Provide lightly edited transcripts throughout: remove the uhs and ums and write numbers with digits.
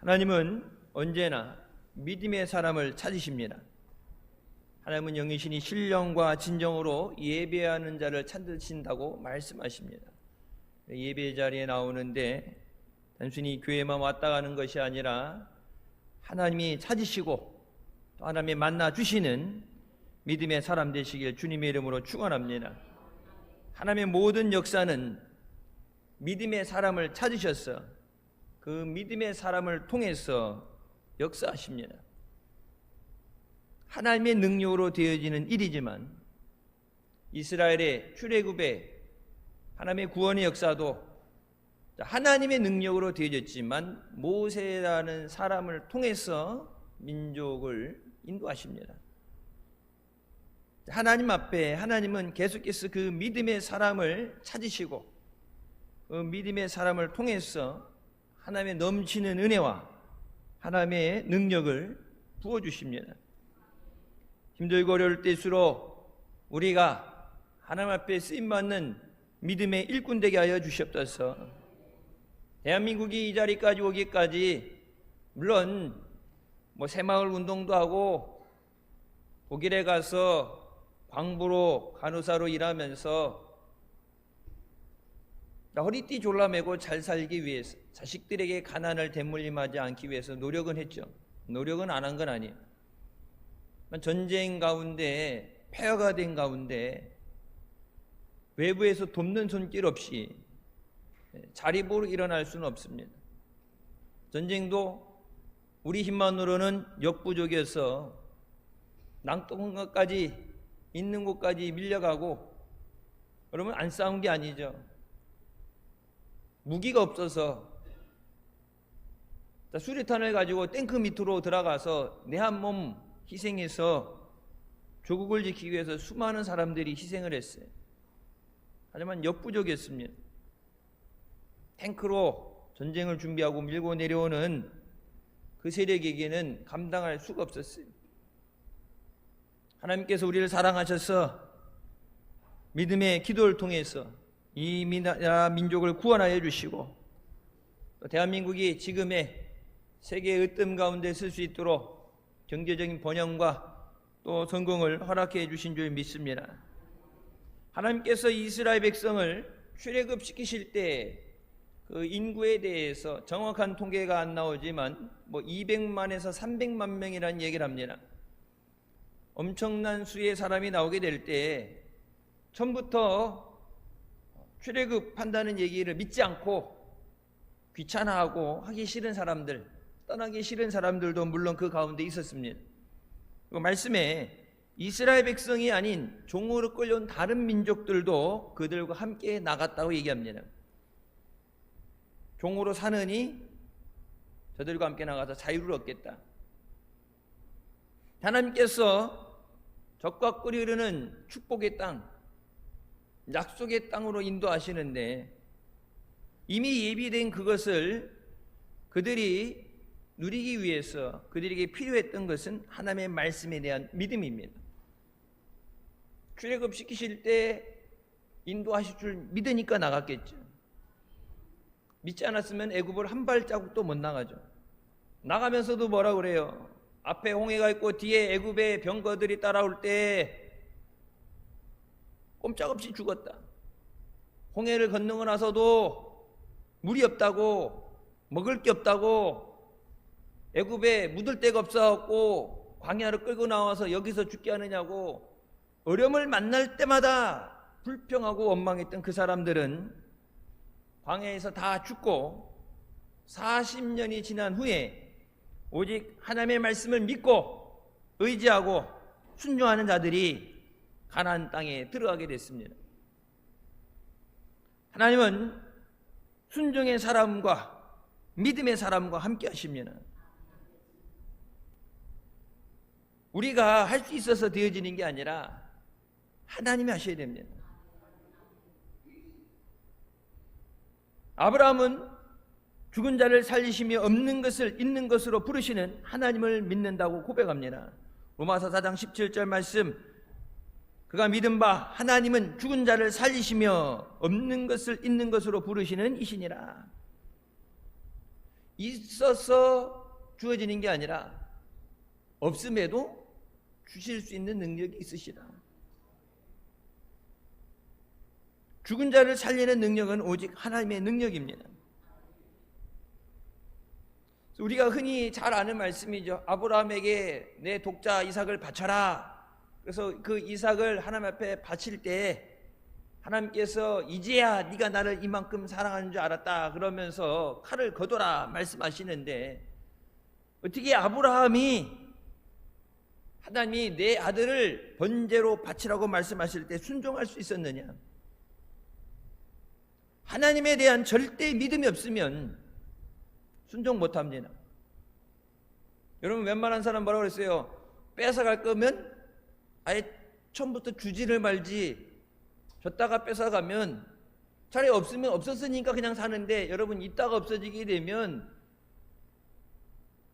하나님은 언제나 믿음의 사람을 찾으십니다. 하나님은 영이시니 신령과 진정으로 예배하는 자를 찾으신다고 말씀하십니다. 예배 자리에 나오는데 단순히 교회만 왔다 가는 것이 아니라 하나님이 찾으시고 또 하나님이 만나 주시는 믿음의 사람 되시길 주님의 이름으로 축원합니다. 하나님의 모든 역사는 믿음의 사람을 찾으셔서 그 믿음의 사람을 통해서 역사하십니다. 하나님의 능력으로 되어지는 일이지만 이스라엘의 출애굽의 하나님의 구원의 역사도 하나님의 능력으로 되어졌지만 모세라는 사람을 통해서 민족을 인도하십니다. 하나님 앞에 하나님은 계속해서 그 믿음의 사람을 찾으시고 그 믿음의 사람을 통해서 하나님의 넘치는 은혜와 하나님의 능력을 부어주십니다. 힘들고 어려울 때일수록 우리가 하나님 앞에 쓰임받는 믿음의 일꾼 되게 하여 주시옵소서. 대한민국이 이 자리까지 오기까지 물론 새마을 운동도 하고 독일에 가서 광부로 간호사로 일하면서 허리띠 졸라매고 잘 살기 위해서 자식들에게 가난을 대물림하지 않기 위해서 노력은 했죠. 노력은 안 한 건 아니에요. 전쟁 가운데 폐허가 된 가운데 외부에서 돕는 손길 없이 자립으로 일어날 수는 없습니다. 전쟁도 우리 힘만으로는 역부족이어서 낭떠러지까지 있는 곳까지 밀려가고 그러면 안 싸운 게 아니죠. 무기가 없어서 수류탄을 가지고 탱크 밑으로 들어가서 내 한 몸 희생해서 조국을 지키기 위해서 수많은 사람들이 희생을 했어요. 하지만 역부족이었습니다. 탱크로 전쟁을 준비하고 밀고 내려오는 그 세력에게는 감당할 수가 없었어요. 하나님께서 우리를 사랑하셔서 믿음의 기도를 통해서 이 민족을 구원하여 주시고 대한민국이 지금의 세계의 으뜸 가운데 쓸 수 있도록 경제적인 번영과 또 성공을 허락해 주신 줄 믿습니다. 하나님께서 이스라엘 백성을 출애굽시키실 때 그 인구에 대해서 정확한 통계가 안 나오지만 200만에서 300만 명이라는 얘기를 합니다. 엄청난 수의 사람이 나오게 될 때 처음부터 출애굽한다는 얘기를 믿지 않고 귀찮아하고 하기 싫은 사람들, 떠나기 싫은 사람들도 물론 그 가운데 있었습니다. 그 말씀에 이스라엘 백성이 아닌 종으로 끌려온 다른 민족들도 그들과 함께 나갔다고 얘기합니다. 종으로 사느니 저들과 함께 나가서 자유를 얻겠다. 하나님께서 적과 꿀이 흐르는 축복의 땅, 약속의 땅으로 인도하시는데 이미 예비된 그것을 그들이 누리기 위해서 그들에게 필요했던 것은 하나님의 말씀에 대한 믿음입니다. 출애굽시키실 때 인도하실 줄 믿으니까 나갔겠죠. 믿지 않았으면 애굽을 한 발자국도 못 나가죠. 나가면서도 뭐라 그래요? 앞에 홍해가 있고 뒤에 애굽의 병거들이 따라올 때 꼼짝없이 죽었다. 홍해를 건너고 나서도 물이 없다고, 먹을 게 없다고, 애굽에 묻을 데가 없어갖고 광야를 끌고 나와서 여기서 죽게 하느냐고 어려움을 만날 때마다 불평하고 원망했던 그 사람들은 광야에서 다 죽고 40년이 지난 후에 오직 하나님의 말씀을 믿고 의지하고 순종하는 자들이 가나안 땅에 들어가게 됐습니다. 하나님은 순종의 사람과 믿음의 사람과 함께 하십니다. 우리가 할 수 있어서 되어지는 게 아니라 하나님이 하셔야 됩니다. 아브라함은 죽은 자를 살리시며 없는 것을 있는 것으로 부르시는 하나님을 믿는다고 고백합니다. 로마서 4장 17절 말씀, 그가 믿은 바 하나님은 죽은 자를 살리시며 없는 것을 있는 것으로 부르시는 이시니라. 있어서 주어지는 게 아니라 없음에도 주실 수 있는 능력이 있으시다. 죽은 자를 살리는 능력은 오직 하나님의 능력입니다. 우리가 흔히 잘 아는 말씀이죠. 아브라함에게 내 독자 이삭을 바쳐라. 그래서 그 이삭을 하나님 앞에 바칠 때 하나님께서 이제야 네가 나를 이만큼 사랑하는 줄 알았다 그러면서 칼을 거둬라 말씀하시는데, 어떻게 아브라함이 하나님이 내 아들을 번제로 바치라고 말씀하실 때 순종할 수 있었느냐? 하나님에 대한 절대 믿음이 없으면 순종 못합니다. 여러분, 웬만한 사람 뭐라고 그랬어요? 뺏어갈 거면 아예 처음부터 주지를 말지, 줬다가 뺏어가면 차라리 없으면 없었으니까 그냥 사는데, 여러분 있다가 없어지게 되면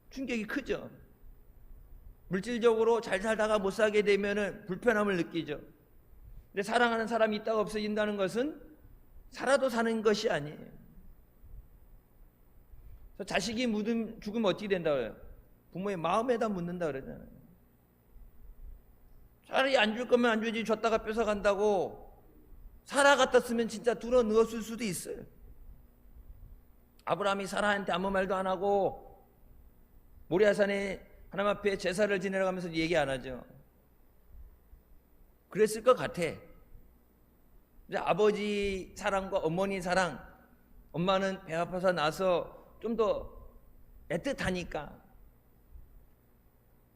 충격이 크죠. 물질적으로 잘 살다가 못 살게 되면 불편함을 느끼죠. 근데 사랑하는 사람이 있다가 없어진다는 것은 살아도 사는 것이 아니에요. 자식이 죽으면 어떻게 된다고 해요? 부모의 마음에다 묻는다 그러잖아요. 차라리 안 줄 거면 안 주지, 줬다가 뺏어간다고 사라 같았으면 진짜 들어 누웠을 수도 있어요. 아브라함이 사라한테 아무 말도 안 하고 모리아산에 하나님 앞에 제사를 지내러 가면서 얘기 안 하죠. 그랬을 것 같아. 이제 아버지 사랑과 어머니 사랑, 엄마는 배 아파서 나서 좀 더 애틋하니까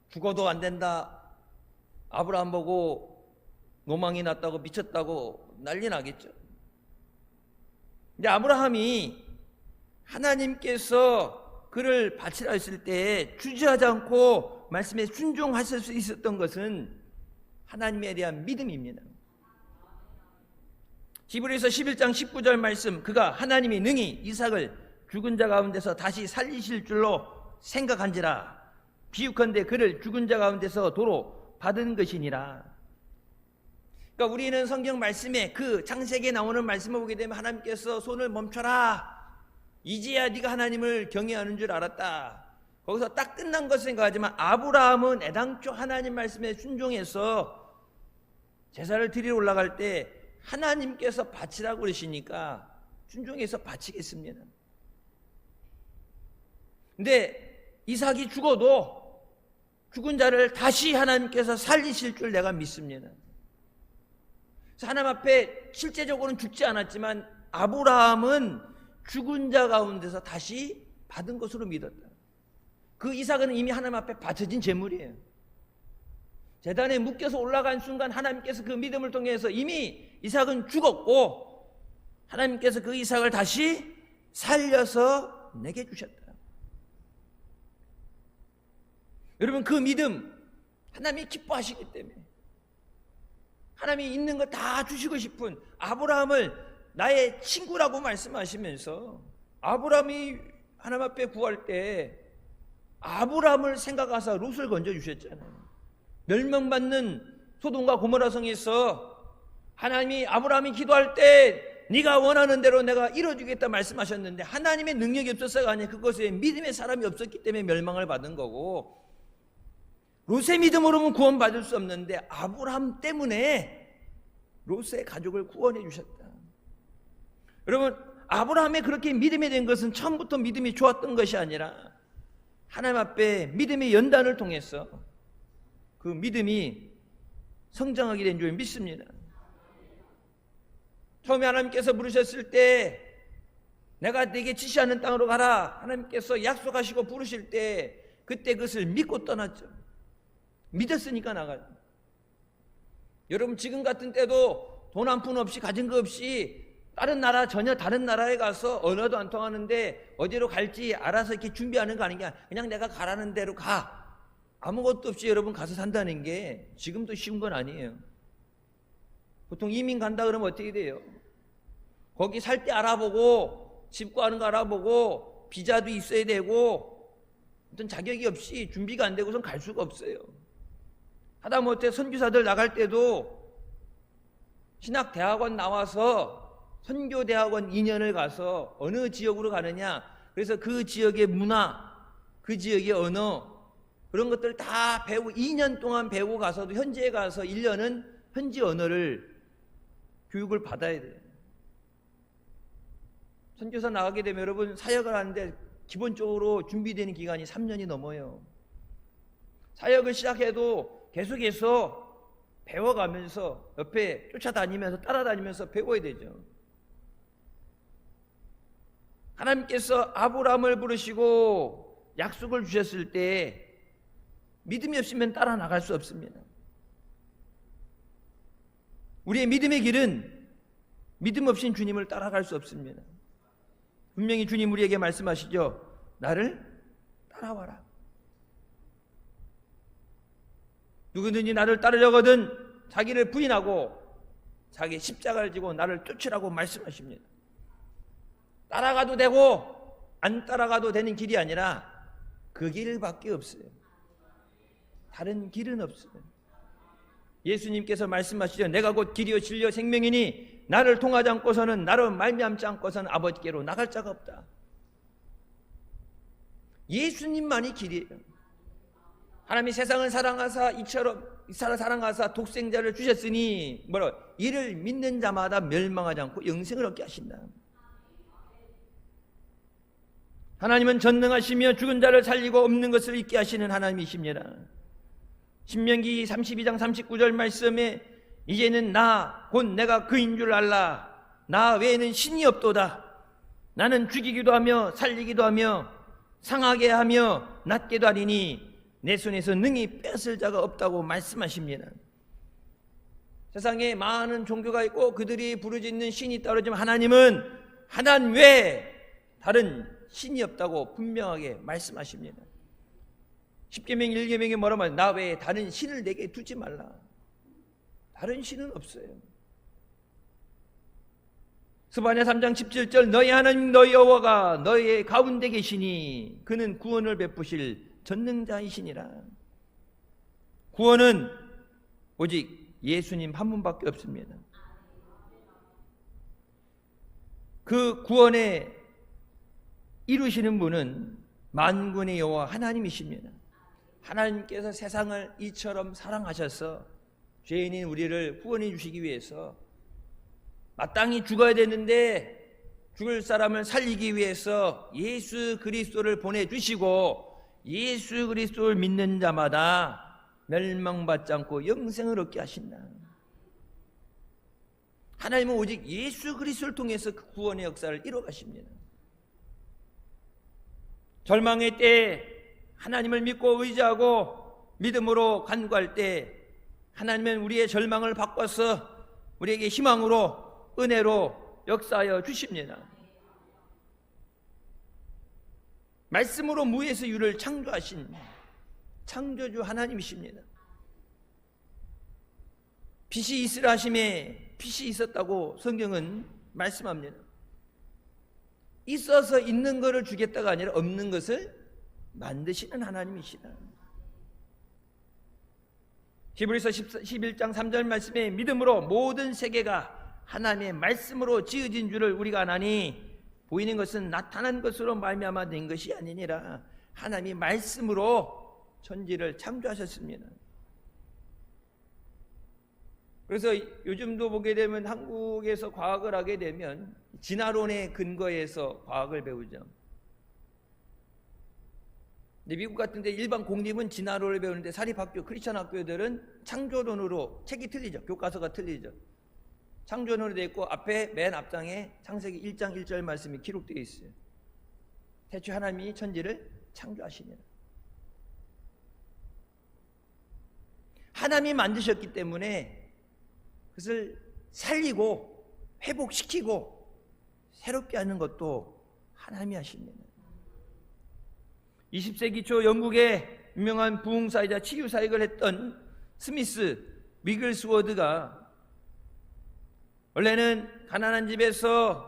죽어도 안 된다, 아브라함 보고 노망이 났다고 미쳤다고 난리 나겠죠. 근데 아브라함이 하나님께서 그를 바치라 했을 때 주저하지 않고 말씀에 순종하실 수 있었던 것은 하나님에 대한 믿음입니다. 히브리서 11장 19절 말씀, 그가 하나님이 능히 이삭을 죽은 자 가운데서 다시 살리실 줄로 생각한지라. 비유컨대 그를 죽은 자 가운데서 도로 받은 것이니라. 그러니까 우리는 성경 말씀에 그 창세기에 나오는 말씀을 보게 되면 하나님께서 손을 멈춰라, 이제야 네가 하나님을 경외하는 줄 알았다, 거기서 딱 끝난 것 생각하지만 아브라함은 애당초 하나님 말씀에 순종해서 제사를 드리러 올라갈 때 하나님께서 바치라고 그러시니까 순종해서 바치겠습니다. 근데 이삭이 죽어도 죽은 자를 다시 하나님께서 살리실 줄 내가 믿습니다. 그래서 하나님 앞에 실제적으로는 죽지 않았지만 아브라함은 죽은 자 가운데서 다시 받은 것으로 믿었다. 그 이삭은 이미 하나님 앞에 바쳐진 제물이에요. 제단에 묶여서 올라간 순간 하나님께서 그 믿음을 통해서 이미 이삭은 죽었고 하나님께서 그 이삭을 다시 살려서 내게 주셨다. 여러분, 그 믿음 하나님이 기뻐하시기 때문에 하나님이 있는 거 다 주시고 싶은 아브라함을 나의 친구라고 말씀하시면서 아브라함이 하나님 앞에 구할 때 아브라함을 생각하사 롯을 건져주셨잖아요. 멸망받는 소돔과 고모라 성에서 하나님이 아브라함이 기도할 때 네가 원하는 대로 내가 이뤄주겠다 말씀하셨는데 하나님의 능력이 없었어가 아니라 그것에 믿음의 사람이 없었기 때문에 멸망을 받은 거고, 롯의 믿음으로는 구원받을 수 없는데 아브라함 때문에 롯의 가족을 구원해 주셨다. 여러분, 아브라함의 그렇게 믿음이 된 것은 처음부터 믿음이 좋았던 것이 아니라 하나님 앞에 믿음의 연단을 통해서 그 믿음이 성장하게 된 줄 믿습니다. 처음에 하나님께서 부르셨을 때 내가 네게 지시하는 땅으로 가라 하나님께서 약속하시고 부르실 때 그때 그것을 믿고 떠났죠. 믿었으니까 나가요. 여러분, 지금 같은 때도 돈 한 푼 없이 가진 거 없이 다른 나라, 전혀 다른 나라에 가서 언어도 안 통하는데 어디로 갈지 알아서 이렇게 준비하는 거 아니냐, 그냥 내가 가라는 대로 가, 아무것도 없이 여러분 가서 산다는 게 지금도 쉬운 건 아니에요. 보통 이민 간다 그러면 어떻게 돼요? 거기 살 때 알아보고 집 구하는 거 알아보고 비자도 있어야 되고 어떤 자격이 없이 준비가 안 되고선 갈 수가 없어요. 하다못해 선교사들 나갈 때도 신학대학원 나와서 선교대학원 2년을 가서 어느 지역으로 가느냐, 그래서 그 지역의 문화, 그 지역의 언어, 그런 것들 다 배우고 2년 동안 배우고 가서도 현지에 가서 1년은 현지 언어를 교육을 받아야 돼요. 선교사 나가게 되면 여러분 사역을 하는데 기본적으로 준비되는 기간이 3년이 넘어요. 사역을 시작해도 계속해서 배워가면서 옆에 쫓아다니면서 따라다니면서 배워야 되죠. 하나님께서 아브라함을 부르시고 약속을 주셨을 때 믿음이 없으면 따라 나갈 수 없습니다. 우리의 믿음의 길은 믿음 없인 주님을 따라갈 수 없습니다. 분명히 주님 우리에게 말씀하시죠. 나를 따라와라. 누구든지 나를 따르려거든 자기를 부인하고 자기 십자가를 지고 나를 쫓으라고 말씀하십니다. 따라가도 되고 안 따라가도 되는 길이 아니라 그 길밖에 없어요. 다른 길은 없어요. 예수님께서 말씀하시죠. 내가 곧 길이요 진리요 생명이니 나를 통하지 않고서는 나로 말미암지 않고서는 아버지께로 나갈 자가 없다. 예수님만이 길이에요. 하나님이 세상을 사랑하사 이처럼 사랑하사 독생자를 주셨으니 뭐라 이를 믿는 자마다 멸망하지 않고 영생을 얻게 하신다. 하나님은 전능하시며 죽은 자를 살리고 없는 것을 있게 하시는 하나님이십니다. 신명기 32장 39절 말씀에 이제는 나 곧 내가 그인 줄 알라. 나 외에는 신이 없도다. 나는 죽이기도 하며 살리기도 하며 상하게 하며 낫게도 하리니 내 손에서 능히 뺏을 자가 없다고 말씀하십니다. 세상에 많은 종교가 있고 그들이 부르짖는 신이 따르지만 하나님은 하나님 외에 다른 신이 없다고 분명하게 말씀하십니다. 십계명 1계명에 뭐라고 말해요? 나 외에 다른 신을 내게 두지 말라. 다른 신은 없어요. 스바냐 3장 17절 너희 하나님 너희 여호와가 너희의 가운데 계시니 그는 구원을 베푸실 전능자이시니라. 구원은 오직 예수님 한 분밖에 없습니다. 그 구원에 이루시는 분은 만군의 여호와 하나님이십니다. 하나님께서 세상을 이처럼 사랑하셔서 죄인인 우리를 구원해 주시기 위해서 마땅히 죽어야 되는데 죽을 사람을 살리기 위해서 예수 그리스도를 보내주시고 예수 그리스도를 믿는 자마다 멸망받지 않고 영생을 얻게 하신다. 하나님은 오직 예수 그리스도를 통해서 그 구원의 역사를 이뤄가십니다. 절망의 때 하나님을 믿고 의지하고 믿음으로 간구할 때 하나님은 우리의 절망을 바꿔서 우리에게 희망으로 은혜로 역사하여 주십니다. 말씀으로 무에서 유를 창조하신 창조주 하나님이십니다. 빛이 있으라 하심에 빛이 있었다고 성경은 말씀합니다. 있어서 있는 것을 주겠다가 아니라 없는 것을 만드시는 하나님이시다. 히브리서 11장 3절 말씀에 믿음으로 모든 세계가 하나님의 말씀으로 지어진 줄을 우리가 아나니 보이는 것은 나타난 것으로 말미암아 된 것이 아니니라. 하나님이 말씀으로 천지를 창조하셨습니다. 그래서 요즘도 보게 되면 한국에서 과학을 하게 되면 진화론의 근거에서 과학을 배우죠. 근데 미국 같은 데 일반 공립은 진화론을 배우는데 사립학교, 크리스천 학교들은 창조론으로 책이 틀리죠. 교과서가 틀리죠. 창조론으로 되어 있고 앞에 맨 앞장에 창세기 1장 1절 말씀이 기록되어 있어요. 태초에 하나님이 천지를 창조하시니라. 하나님이 만드셨기 때문에 그것을 살리고 회복시키고 새롭게 하는 것도 하나님이 하십니다. 20세기 초 영국의 유명한 부흥사이자 치유사역을 했던 스미스 위글스워드가 원래는 가난한 집에서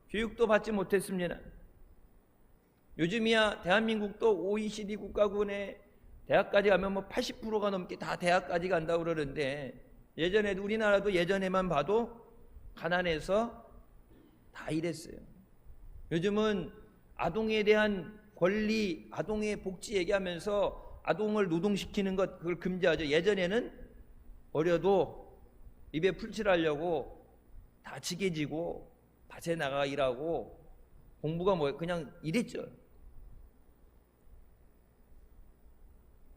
교육도 받지 못했습니다. 요즘이야 대한민국도 OECD 국가군에 대학까지 가면 뭐 80%가 넘게 다 대학까지 간다고 그러는데 예전에도 우리나라도 예전에만 봐도 가난해서 다 이랬어요. 요즘은 아동에 대한 권리, 아동의 복지 얘기하면서 아동을 노동시키는 것 그걸 금지하죠. 예전에는 어려도 입에 풀칠하려고 다 지게지고 밭에 나가 일하고 공부가 뭐예요? 그냥 이랬죠.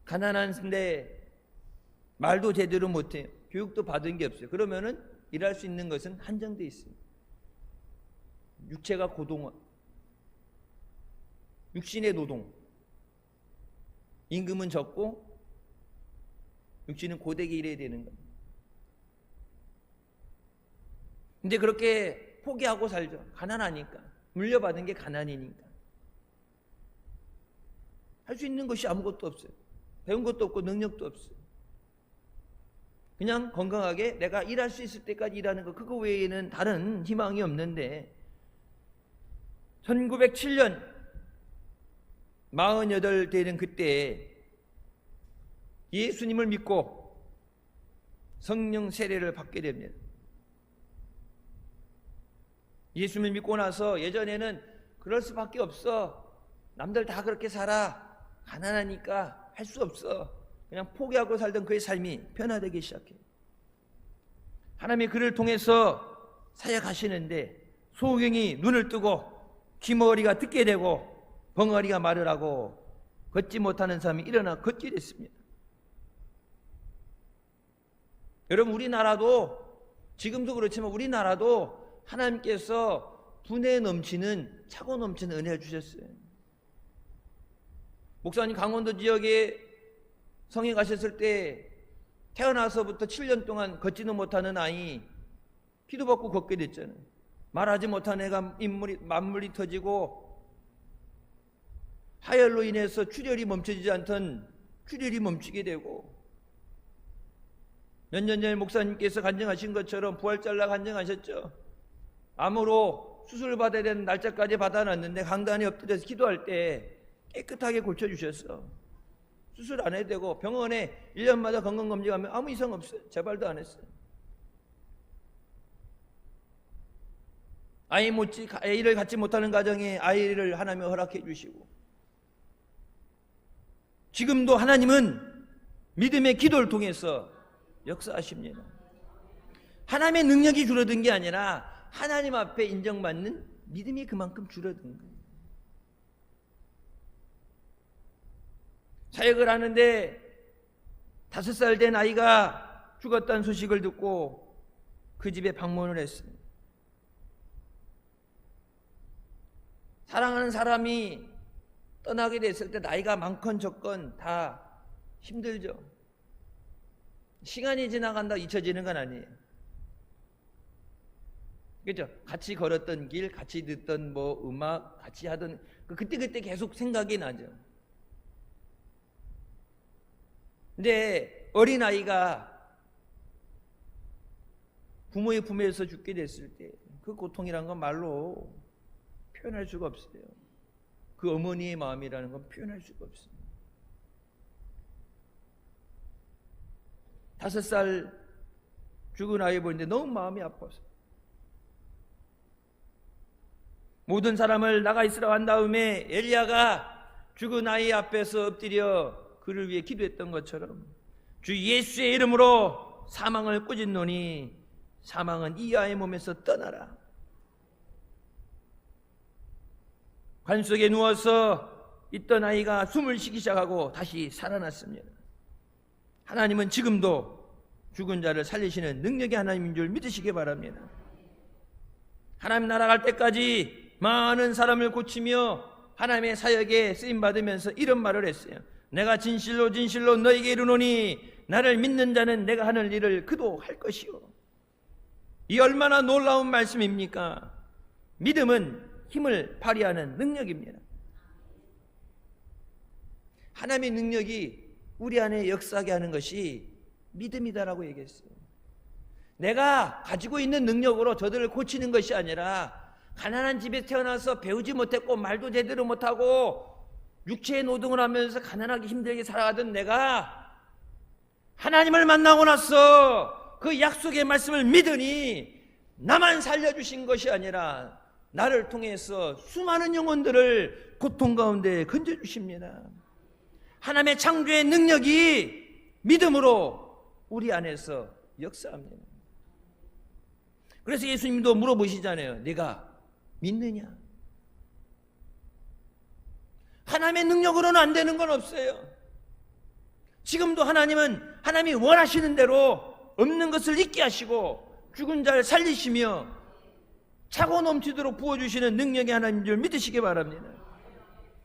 가난한데 말도 제대로 못해요. 교육도 받은 게 없어요. 그러면은 일할 수 있는 것은 한정돼 있습니다. 육체가 고동화, 육신의 노동, 임금은 적고 육신은 고되게 일해야 되는 겁니다. 근데 그렇게 포기하고 살죠. 가난하니까. 물려받은 게 가난이니까. 할 수 있는 것이 아무것도 없어요. 배운 것도 없고 능력도 없어요. 그냥 건강하게 내가 일할 수 있을 때까지 일하는 거, 그거 외에는 다른 희망이 없는데 1907년 48 되는 그때 예수님을 믿고 성령 세례를 받게 됩니다. 예수님을 믿고 나서 예전에는 그럴 수밖에 없어. 남들 다 그렇게 살아. 가난하니까 할 수 없어. 그냥 포기하고 살던 그의 삶이 변화되기 시작해요. 하나님이 그를 통해서 사역하시는데 소경이 눈을 뜨고 귀머거리가 듣게 되고 벙어리가 말을 하고 걷지 못하는 사람이 일어나 걷게 됐습니다. 여러분, 우리나라도 지금도 그렇지만 우리나라도 하나님께서 분에 넘치는 차고 넘치는 은혜를 주셨어요. 목사님 강원도 지역에 성에 가셨을 때 태어나서부터 7년 동안 걷지는 못하는 아이 기도받고 걷게 됐잖아요. 말하지 못한 애가 만물이 터지고 하열로 인해서 출혈이 멈춰지지 않던 출혈이 멈추게 되고, 몇 년 전에 목사님께서 간증하신 것처럼 부활절날 간증하셨죠. 암으로 수술을 받아야 되는 날짜까지 받아놨는데 강단에 엎드려서 기도할 때 깨끗하게 고쳐주셨어. 수술 안 해도 되고 병원에 1년마다 건강검진하면 아무 이상 없어요. 재발도 안 했어요. 아이를 갖지 못하는 가정에 아이를 하나님이 허락해 주시고, 지금도 하나님은 믿음의 기도를 통해서 역사하십니다. 하나님의 능력이 줄어든 게 아니라 하나님 앞에 인정받는 믿음이 그만큼 줄어든 거예요. 사역을 하는데 5살 된 아이가 죽었다는 소식을 듣고 그 집에 방문을 했어요. 사랑하는 사람이 떠나게 됐을 때 나이가 많건 적건 다 힘들죠. 시간이 지나간다 잊혀지는 건 아니에요. 그렇죠? 같이 걸었던 길, 같이 듣던 음악, 같이 하던 그때 계속 생각이 나죠. 근데 어린아이가 부모의 품에서 죽게 됐을 때 그 고통이란 건 말로 표현할 수가 없어요. 그 어머니의 마음이라는 건 표현할 수가 없어요. 5살 죽은 아이 보는데 너무 마음이 아파서 모든 사람을 나가 있으라고 한 다음에 엘리야가 죽은 아이 앞에서 엎드려 그를 위해 기도했던 것처럼 주 예수의 이름으로 사망을 꾸짖노니 사망은 이 아이의 몸에서 떠나라. 관 속에 누워서 있던 아이가 숨을 쉬기 시작하고 다시 살아났습니다. 하나님은 지금도 죽은 자를 살리시는 능력의 하나님인 줄 믿으시기 바랍니다. 하나님 나라 갈 때까지 많은 사람을 고치며 하나님의 사역에 쓰임받으면서 이런 말을 했어요. 내가 진실로 진실로 너에게 이르노니 나를 믿는 자는 내가 하는 일을 그도 할 것이요. 이 얼마나 놀라운 말씀입니까? 믿음은 힘을 발휘하는 능력입니다. 하나님의 능력이 우리 안에 역사하게 하는 것이 믿음이다라고 얘기했어요. 내가 가지고 있는 능력으로 저들을 고치는 것이 아니라 가난한 집에 태어나서 배우지 못했고 말도 제대로 못하고 육체의 노동을 하면서 가난하게 힘들게 살아가던 내가 하나님을 만나고 나서 그 약속의 말씀을 믿으니 나만 살려주신 것이 아니라 나를 통해서 수많은 영혼들을 고통 가운데 건져주십니다. 하나님의 창조의 능력이 믿음으로 우리 안에서 역사합니다. 그래서 예수님도 물어보시잖아요. 네가 믿느냐? 하나님의 능력으로는 안 되는 건 없어요. 지금도 하나님이 원하시는 대로 없는 것을 있게 하시고 죽은 자를 살리시며 차고 넘치도록 부어주시는 능력의 하나님인 줄 믿으시기 바랍니다.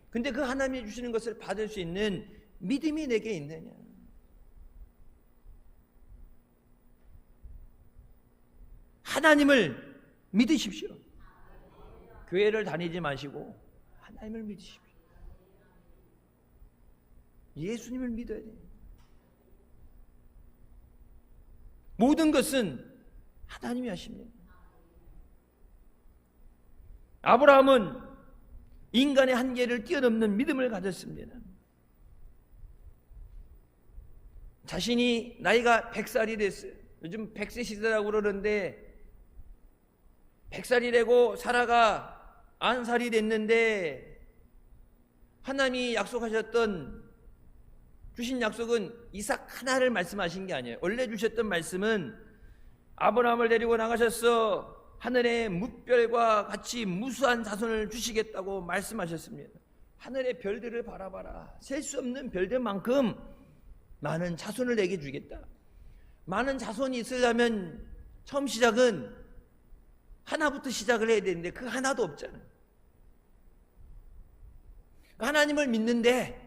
근데 그 하나님이 주시는 것을 받을 수 있는 믿음이 내게 있느냐? 하나님을 믿으십시오. 교회를 다니지 마시고 하나님을 믿으십시오. 예수님을 믿어야 돼요. 모든 것은 하나님이 하십니다. 아브라함은 인간의 한계를 뛰어넘는 믿음을 가졌습니다. 자신이 나이가 100살이 됐어요. 요즘 100세 시대라고 그러는데 100살이 되고 사라가 90살이 됐는데 하나님이 주신 약속은 이삭 하나를 말씀하신 게 아니에요. 원래 주셨던 말씀은 아브라함을 데리고 나가셔서 하늘의 뭇별과 같이 무수한 자손을 주시겠다고 말씀하셨습니다. 하늘의 별들을 바라봐라. 셀 수 없는 별들만큼 많은 자손을 내게 주겠다. 많은 자손이 있으려면 처음 시작은 하나부터 시작을 해야 되는데 그 하나도 없잖아요. 하나님을 믿는데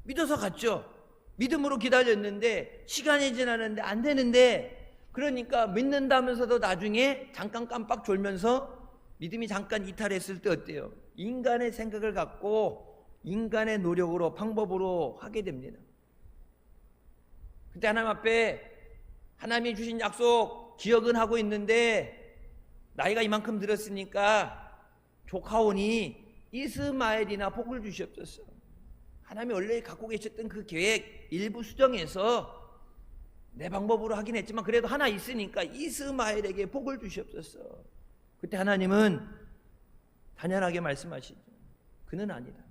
믿어서 갔죠. 믿음으로 기다렸는데 시간이 지나는데 안 되는데 그러니까 믿는다면서도 나중에 잠깐 깜빡 졸면서 믿음이 잠깐 이탈했을 때 어때요? 인간의 생각을 갖고 인간의 노력으로 방법으로 하게 됩니다. 그때 하나님 앞에 하나님이 주신 약속 기억은 하고 있는데 나이가 이만큼 들었으니까 조카오니 이스마엘이나 복을 주시옵소서. 하나님이 원래 갖고 계셨던 그 계획 일부 수정해서 내 방법으로 하긴 했지만 그래도 하나 있으니까 이스마엘에게 복을 주시옵소서. 그때 하나님은 단연하게 말씀하시죠. 그는 아니다.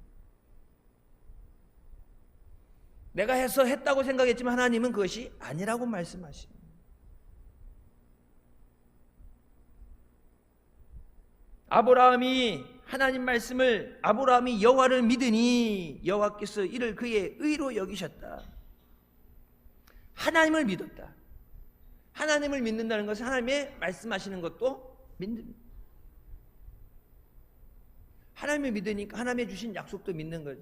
내가 했다고 생각했지만 하나님은 그것이 아니라고 말씀하십니다. 아브라함이 하나님 말씀을 아브라함이 여호와를 믿으니 여호와께서 이를 그의 의로 여기셨다. 하나님을 믿었다. 하나님을 믿는다는 것은 하나님의 말씀하시는 것도 믿는. 하나님을 믿으니까 하나님의 주신 약속도 믿는 거죠.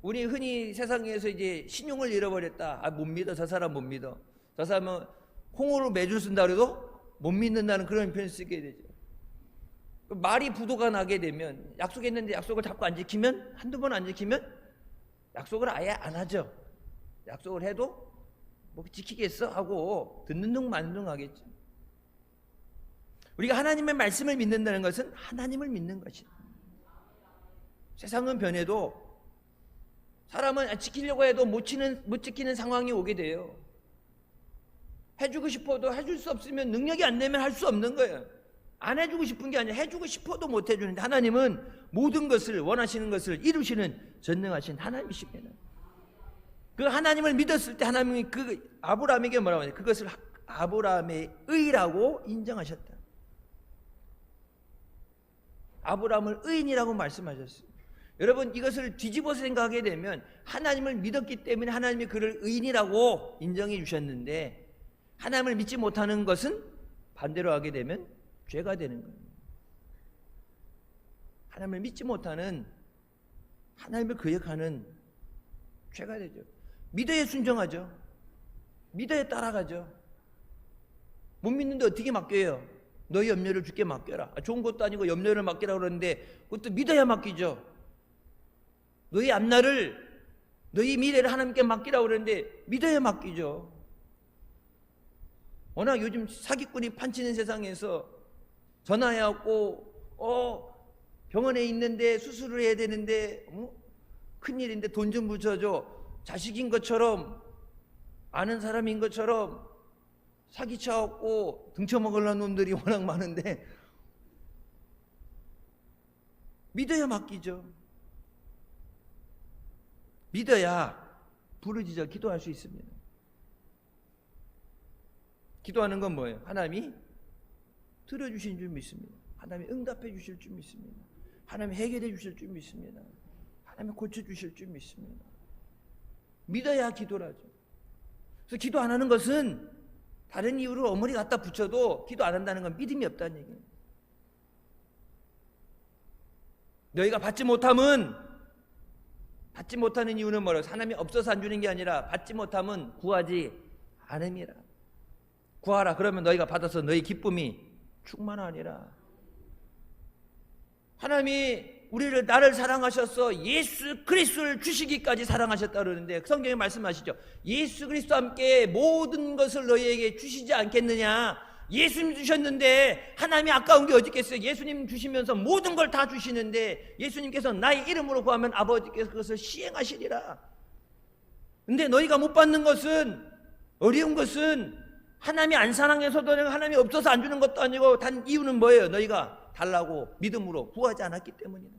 우리 흔히 세상에서 이제 신용을 잃어버렸다. 못 믿어. 저 사람 못 믿어. 저 사람은 콩으로 매주 쓴다 그래도 못 믿는다는 그런 표현을 쓰게 되죠. 말이 부도가 나게 되면 약속했는데 약속을 자꾸 안 지키면 한두 번 안 지키면 약속을 아예 안 하죠. 약속을 해도 뭐 지키겠어 하고 듣는 둥 마는 둥 하겠죠. 우리가 하나님의 말씀을 믿는다는 것은 하나님을 믿는 것입니다. 세상은 변해도 사람은 지키려고 해도 못 지키는 상황이 오게 돼요. 해주고 싶어도 해줄 수 없으면 능력이 안 되면 할 수 없는 거예요. 안 해주고 싶은 게 아니라 해주고 싶어도 못 해주는데 하나님은 모든 것을 원하시는 것을 이루시는 전능하신 하나님이십니다. 그 하나님을 믿었을 때 하나님이 그 아브라함에게 뭐라고 하냐? 그것을 아브라함의 의라고 인정하셨다. 아브라함을 의인이라고 말씀하셨어요. 여러분 이것을 뒤집어서 생각하게 되면 하나님을 믿었기 때문에 하나님이 그를 의인이라고 인정해 주셨는데 하나님을 믿지 못하는 것은 반대로 하게 되면 죄가 되는 거예요. 하나님을 믿지 못하는 하나님을 거역하는 죄가 되죠. 믿어야 순종하죠. 믿어야 따라가죠. 못 믿는데 어떻게 맡겨요? 너희 염려를 주께 맡겨라. 좋은 것도 아니고 염려를 맡기라고 그러는데 그것도 믿어야 맡기죠. 너희 앞날을 너희 미래를 하나님께 맡기라고 그러는데 믿어야 맡기죠. 워낙 요즘 사기꾼이 판치는 세상에서 전화해갖고 병원에 있는데 수술을 해야 되는데 큰일인데 돈 좀 붙여줘. 자식인 것처럼 아는 사람인 것처럼 사기쳐갖고 등쳐먹으려는 놈들이 워낙 많은데 믿어야 맡기죠. 믿어야 부르짖어 기도할 수 있습니다. 기도하는 건 뭐예요? 하나님이 들어주신 줄 믿습니다. 하나님이 응답해 주실 줄 믿습니다. 하나님이 해결해 주실 줄 믿습니다. 하나님이 고쳐주실 줄 믿습니다. 믿어야 기도를 하죠. 그래서 기도 안 하는 것은 다른 이유로 어머니 갖다 붙여도 기도 안 한다는 건 믿음이 없다는 얘기예요. 너희가 받지 못하는 이유는 뭐라고? 하나님이 없어서 안 주는 게 아니라 받지 못하면 구하지 않음이라. 구하라 그러면 너희가 받아서 너희 기쁨이 충만하니라. 하나님이 나를 사랑하셔서 예수 그리스도를 주시기까지 사랑하셨다 그러는데 성경에 말씀하시죠. 예수 그리스도와 함께 모든 것을 너희에게 주시지 않겠느냐. 예수님 주셨는데 하나님이 아까운 게 어디 있겠어요. 예수님 주시면서 모든 걸 다 주시는데 예수님께서 나의 이름으로 구하면 아버지께서 그것을 시행하시리라. 근데 너희가 못 받는 것은, 어려운 것은 하나님이 안 사랑해서도 아니고 하나님이 없어서 안 주는 것도 아니고 단 이유는 뭐예요? 너희가 달라고 믿음으로 구하지 않았기 때문이다.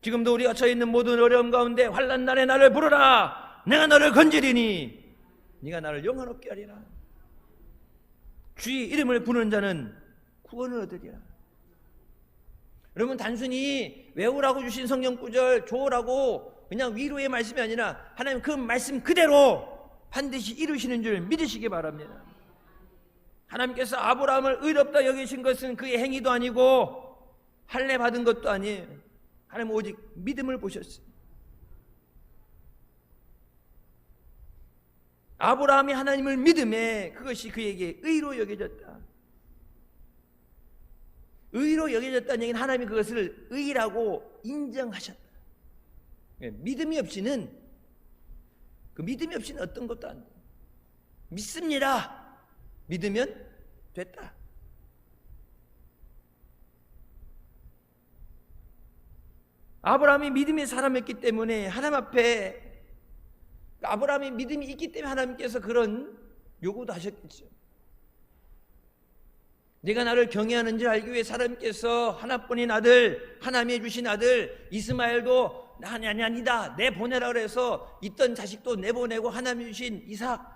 지금도 우리가 처해 있는 모든 어려움 가운데 환난 날에 나를 부르라. 내가 너를 건지리니 네가 나를 영화롭게 하리라. 주의 이름을 부르는 자는 구원을 얻으리라. 여러분, 단순히 외우라고 주신 성경 구절 좋으라고 그냥 위로의 말씀이 아니라 하나님 그 말씀 그대로 반드시 이루시는 줄 믿으시기 바랍니다. 하나님께서 아브라함을 의롭다 여기신 것은 그의 행위도 아니고 할례 받은 것도 아니에요. 하나님 오직 믿음을 보셨어요. 아브라함이 하나님을 믿음에 그것이 그에게 의로 여겨졌다. 의로 여겨졌다는 얘기는 하나님이 그것을 의라고 인정하셨다. 믿음이 없이는 어떤 것도 안 돼. 믿습니다. 믿으면 됐다. 아브라함이 믿음의 사람이었기 때문에 하나님 앞에 아브라함이 믿음이 있기 때문에 하나님께서 그런 요구도 하셨겠죠. 네가 나를 경외하는 줄 알기 위해 하나님께서 하나뿐인 아들, 하나님이 주신 아들 이스마엘도 아니다 내보내라 그래서 있던 자식도 내보내고 하나님이 주신 이삭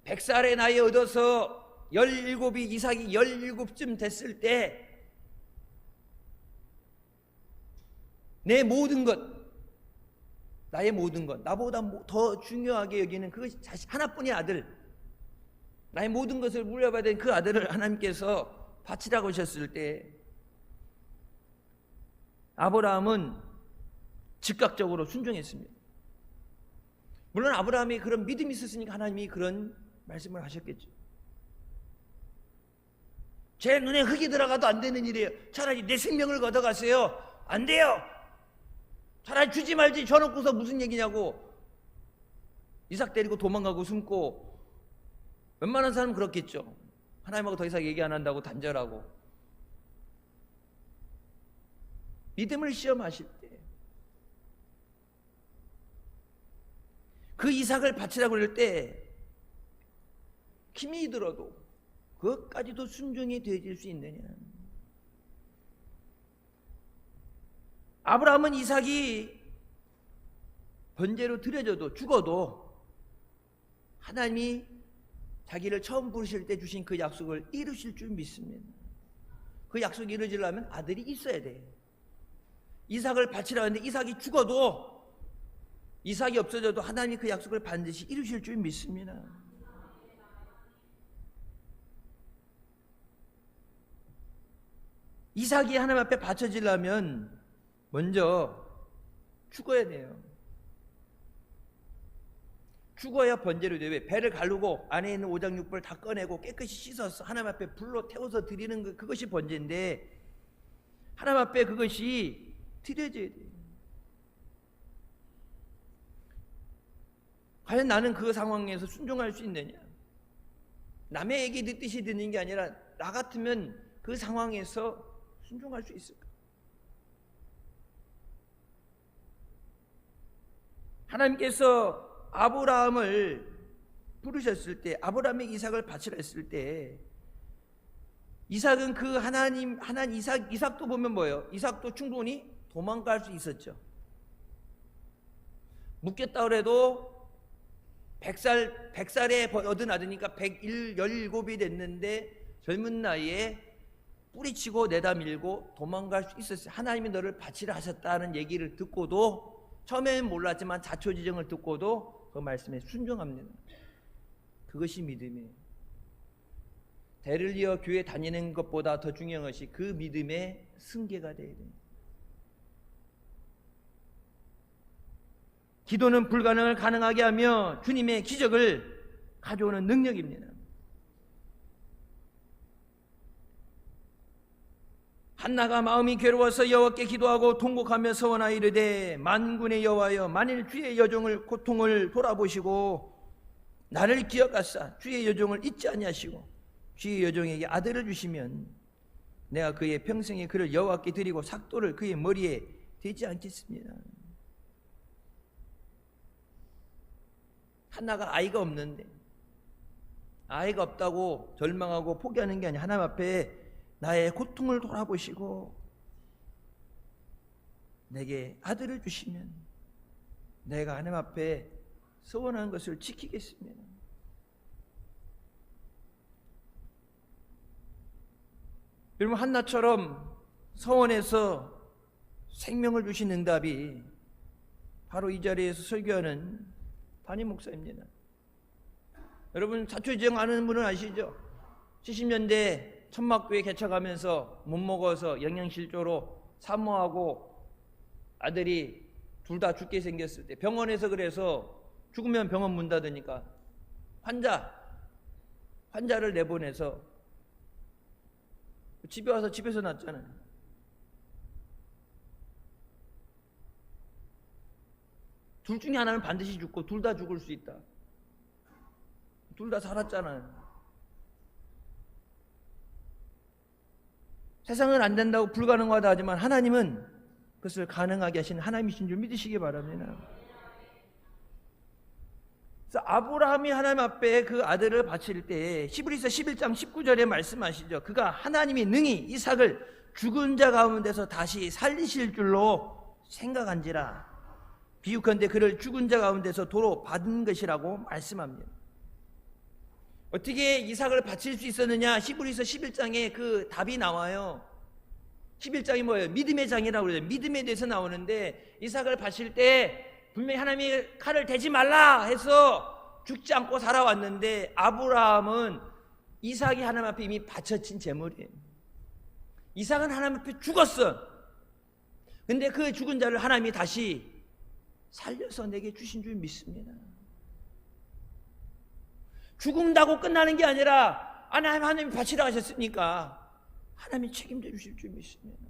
100살의 나이에 얻어서 이삭이 17쯤 됐을 때 내 모든 것, 나의 모든 것, 나보다 더 중요하게 여기는 그것이 자식 하나뿐인 아들, 나의 모든 것을 물려받아야 되는 그 아들을 하나님께서 바치라고 하셨을 때 아브라함은 즉각적으로 순종했습니다. 물론 아브라함이 그런 믿음이 있었으니까 하나님이 그런 말씀을 하셨겠죠. 제 눈에 흙이 들어가도 안 되는 일이에요. 차라리 내 생명을 걷어가세요. 안 돼요. 차라리 주지 말지 줘놓고서 무슨 얘기냐고. 이삭 데리고 도망가고 숨고 웬만한 사람은 그렇겠죠. 하나님하고 더 이상 얘기 안 한다고 단절하고. 믿음을 시험하실 때 그 이삭을 바치라고 그럴 때 힘이 들어도 그것까지도 순종이 되어질 수 있느냐. 아브라함은 이삭이 번제로 드려져도 죽어도 하나님이 자기를 처음 부르실 때 주신 그 약속을 이루실 줄 믿습니다. 그 약속이 이루어지려면 아들이 있어야 돼. 이삭을 바치라 하는데 이삭이 죽어도, 이삭이 없어져도 하나님이 그 약속을 반드시 이루실 줄 믿습니다. 이삭이 하나님 앞에 바쳐지려면 먼저 죽어야 돼요. 죽어야 번제로 돼요. 배를 가르고 안에 있는 오장육부를 다 꺼내고 깨끗이 씻어서 하나님 앞에 불로 태워서 드리는 그것이 번제인데 하나님 앞에 그것이 드려져야 돼요. 과연 나는 그 상황에서 순종할 수 있느냐? 남의 얘기 듣듯이 듣는 게 아니라 나 같으면 그 상황에서 순종할 수 있을까? 하나님께서 아브라함을 부르셨을 때, 아브라함의 이삭을 바치라 했을 때 이삭은 그 하나님 이삭도 보면 뭐예요? 이삭도 충분히 도망갈 수 있었죠. 묻겠다 그래도 100살에 얻은 아들이니까 117이 됐는데 젊은 나이에 뿌리치고 내다 밀고 도망갈 수 있었어요. 하나님이 너를 바치라 하셨다는 얘기를 듣고도, 처음에는 몰랐지만 자초지정을 듣고도 그 말씀에 순종합니다. 그것이 믿음이에요. 대를 이어 교회 다니는 것보다 더 중요한 것이 그 믿음의 승계가 되어야 돼요. 기도는 불가능을 가능하게 하며 주님의 기적을 가져오는 능력입니다. 한나가 마음이 괴로워서 여호와께 기도하고 통곡하며 서원하여 이르되, 만군의 여호와여, 만일 주의 여종을 고통을 돌아보시고 나를 기억하사 주의 여종을 잊지 아니하시고 주의 여종에게 아들을 주시면 내가 그의 평생에 그를 여호와께 드리고 삭도를 그의 머리에 대지 않겠습니다. 한나가 아이가 없는데, 아이가 없다고 절망하고 포기하는 게 아니라 하나님 앞에 나의 고통을 돌아보시고 내게 아들을 주시면 내가 하나님 앞에 소원한 것을 지키겠습니다. 여러분, 한나처럼 서원에서 생명을 주신 응답이 바로 이 자리에서 설교하는 담임 목사입니다. 여러분, 자초지정 아는 분은 아시죠? 70년대 천막교회 개척하면서 못 먹어서 영양실조로 사모하고 아들이 둘 다 죽게 생겼을 때, 병원에서 그래서 죽으면 병원 문 닫으니까 환자를 내보내서 집에 와서 집에서 낳았잖아요. 둘 중에 하나는 반드시 죽고 둘 다 죽을 수 있다. 둘 다 살았잖아요. 세상은 안 된다고 불가능하다 하지만 하나님은 그것을 가능하게 하신 하나님이신 줄 믿으시기 바랍니다. 그래서 아브라함이 하나님 앞에 그 아들을 바칠 때 히브리서 11장 19절에 말씀하시죠. 그가 하나님이 능히 이삭을 죽은 자 가운데서 다시 살리실 줄로 생각한지라. 비유컨대 그를 죽은 자 가운데서 도로 받은 것이라고 말씀합니다. 어떻게 이삭을 바칠 수 있었느냐? 히브리서 11장에 그 답이 나와요. 11장이 뭐예요? 믿음의 장이라고 그래요. 믿음에 대해서 나오는데, 이삭을 바칠 때 분명히 하나님이 칼을 대지 말라 해서 죽지 않고 살아왔는데, 아브라함은 이삭이 하나님 앞에 이미 바쳐진 제물이에요. 이삭은 하나님 앞에 죽었어. 근데 그 죽은 자를 하나님이 다시 살려서 내게 주신 줄 믿습니다. 죽음다고 끝나는 게 아니라 하나님이 바치라 하셨으니까 하나님이 책임져 주실 줄 믿습니다.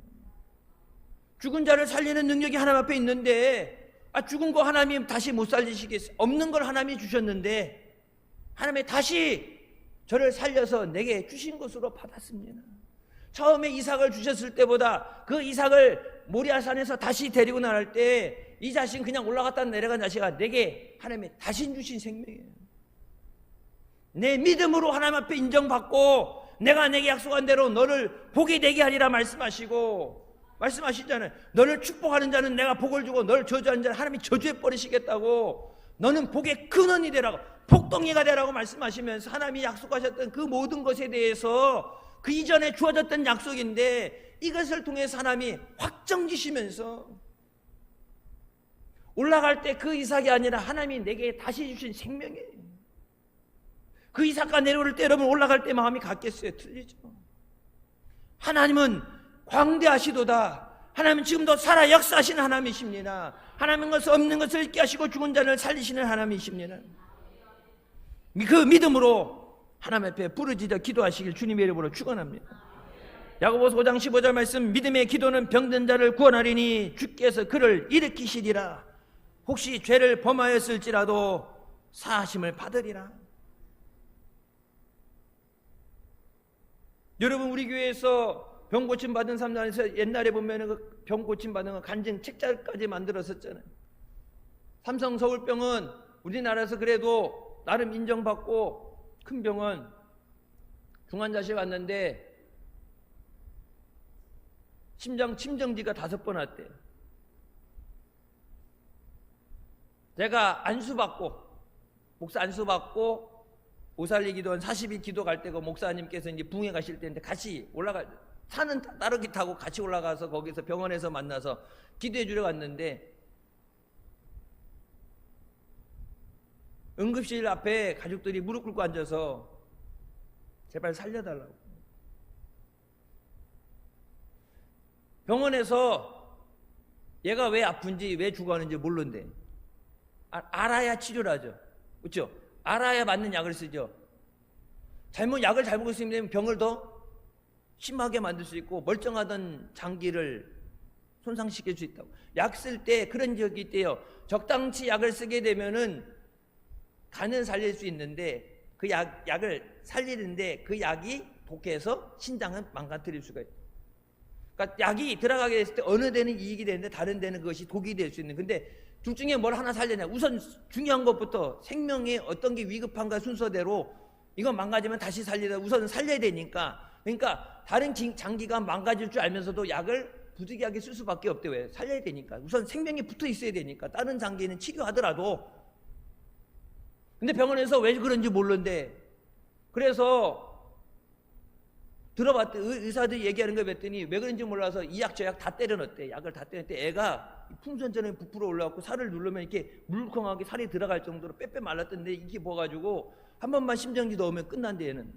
죽은 자를 살리는 능력이 하나님 앞에 있는데, 죽은 거 하나님 다시 못 살리시겠어요? 없는 걸 하나님이 주셨는데 하나님이 다시 저를 살려서 내게 주신 것으로 받았습니다. 처음에 이삭을 주셨을 때보다 그 이삭을 모리아산에서 다시 데리고 나갈 때 이 자신 그냥 올라갔다 내려간 자식아 내게 하나님이 다시 주신 생명이에요. 내 믿음으로 하나님 앞에 인정받고 내가 내게 약속한 대로 너를 복이 되게 하리라 말씀하시잖아요. 너를 축복하는 자는 내가 복을 주고 너를 저주하는 자는 하나님이 저주해 버리시겠다고, 너는 복의 근원이 되라고, 복덩이가 되라고 말씀하시면서 하나님이 약속하셨던 그 모든 것에 대해서 그 이전에 주어졌던 약속인데 이것을 통해서 하나님이 확정지시면서 올라갈 때 그 이삭이 아니라 하나님이 내게 다시 주신 생명이에요. 그 이삭과 내려올 때 여러분 올라갈 때 마음이 같겠어요? 틀리죠. 하나님은 광대하시도다. 하나님은 지금도 살아 역사하시는 하나님이십니다. 하나님은 것을 없는 것을 있게 하시고 죽은 자를 살리시는 하나님이십니다. 그 믿음으로 하나님 앞에 부르짖어 기도하시길 주님의 이름으로 축원합니다. 야고보서 5장 15절 말씀, 믿음의 기도는 병든 자를 구원하리니 주께서 그를 일으키시리라. 혹시 죄를 범하였을지라도 사하심을 받으리라. 여러분, 우리 교회에서 병 고침 받은 사람 안에서 옛날에 보면 그 병 고침 받은 거 간증 책자까지 만들었었잖아요. 삼성 서울병은 우리나라에서 그래도 나름 인정받고 큰 병원 중환자실 갔는데 심장 침정지가 5번 왔대요. 제가 목사 안수받고 오살리 기도원 40일 기도 갈 때고 목사님께서 이제 붕에 가실 때인데 같이 차는 따르기 타고 같이 올라가서 거기서 병원에서 만나서 기도해 주러 갔는데 응급실 앞에 가족들이 무릎 꿇고 앉아서 제발 살려달라고. 병원에서 얘가 왜 아픈지 왜 죽어가는지 모르는데 알아야 치료를 하죠. 그렇죠? 알아야 맞는 약을 쓰죠. 약을 잘못 쓰면 병을 더 심하게 만들 수 있고 멀쩡하던 장기를 손상시킬 수 있다고. 약 쓸 때 그런 적이 있대요. 적당치 약을 쓰게 되면은 간은 살릴 수 있는데 그 약을 살리는데 그 약이 독해서 신장은 망가뜨릴 수가 있어요. 그러니까 약이 들어가게 됐을 때 어느 데는 이익이 되는데 다른 데는 그것이 독이 될 수 있는. 근데 둘 중에 뭘 하나 살려냐. 우선 중요한 것부터 생명에 어떤 게 위급한가 순서대로 이거 망가지면 다시 살리다 우선 살려야 되니까. 그러니까 다른 장기가 망가질 줄 알면서도 약을 부득이하게 쓸 수밖에 없대. 왜? 살려야 되니까. 우선 생명이 붙어 있어야 되니까. 다른 장기는 치료하더라도. 근데 병원에서 왜 그런지 모르는데 그래서 들어봤더니 의사들이 얘기하는 거 봤더니 왜 그런지 몰라서 이 약 저 약 다 때려 넣었대. 약을 다 때려 넣었대. 애가 풍선처럼 부풀어 올라왔고 살을 누르면 이렇게 물컹하게 살이 들어갈 정도로 빼빼 말랐던데 이게 뭐가지고 한 번만 심정지 넣으면 끝난대 얘는.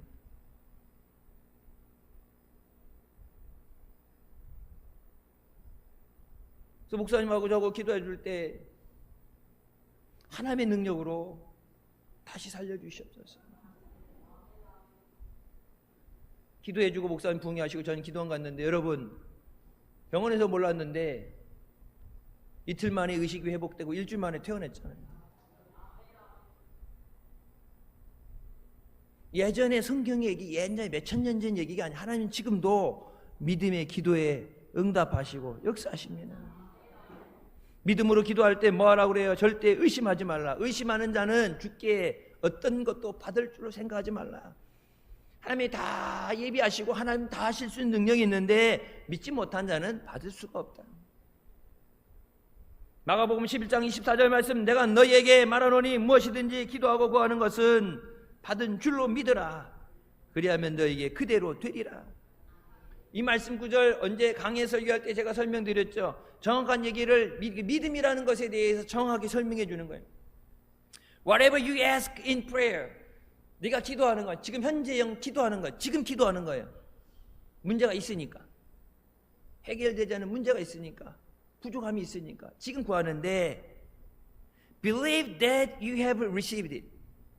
그래서 목사님하고 저거 기도해 줄 때 하나님의 능력으로 다시 살려주시옵소서. 기도해주고 목사님 부흥하시고 저는 기도원 갔는데 여러분 병원에서 몰랐는데 이틀 만에 의식이 회복되고 일주일 만에 퇴원했잖아요. 예전에 성경 얘기 옛날에 몇천 년 전 얘기가 아니라 하나님 지금도 믿음의 기도에 응답하시고 역사하십니다. 믿음으로 기도할 때 뭐 하라고 그래요? 절대 의심하지 말라. 의심하는 자는 주께 어떤 것도 받을 줄로 생각하지 말라. 하나님이 다 예비하시고 하나님 다 하실 수 있는 능력이 있는데 믿지 못한 자는 받을 수가 없다. 마가복음 11장 24절 말씀 내가 너희에게 말하노니 무엇이든지 기도하고 구하는 것은 받은 줄로 믿으라. 그리하면 너희에게 그대로 되리라. 이 말씀 구절 언제 강해 설교할 때 제가 설명드렸죠. 정확한 얘기를 믿음이라는 것에 대해서 정확하게 설명해 주는 거예요. Whatever you ask in prayer, 네가 기도하는 거, 지금 현재형 기도하는 거, 지금 기도하는 거예요. 문제가 있으니까, 해결되지 않은 문제가 있으니까, 부족함이 있으니까 지금 구하는데 believe that you have received it.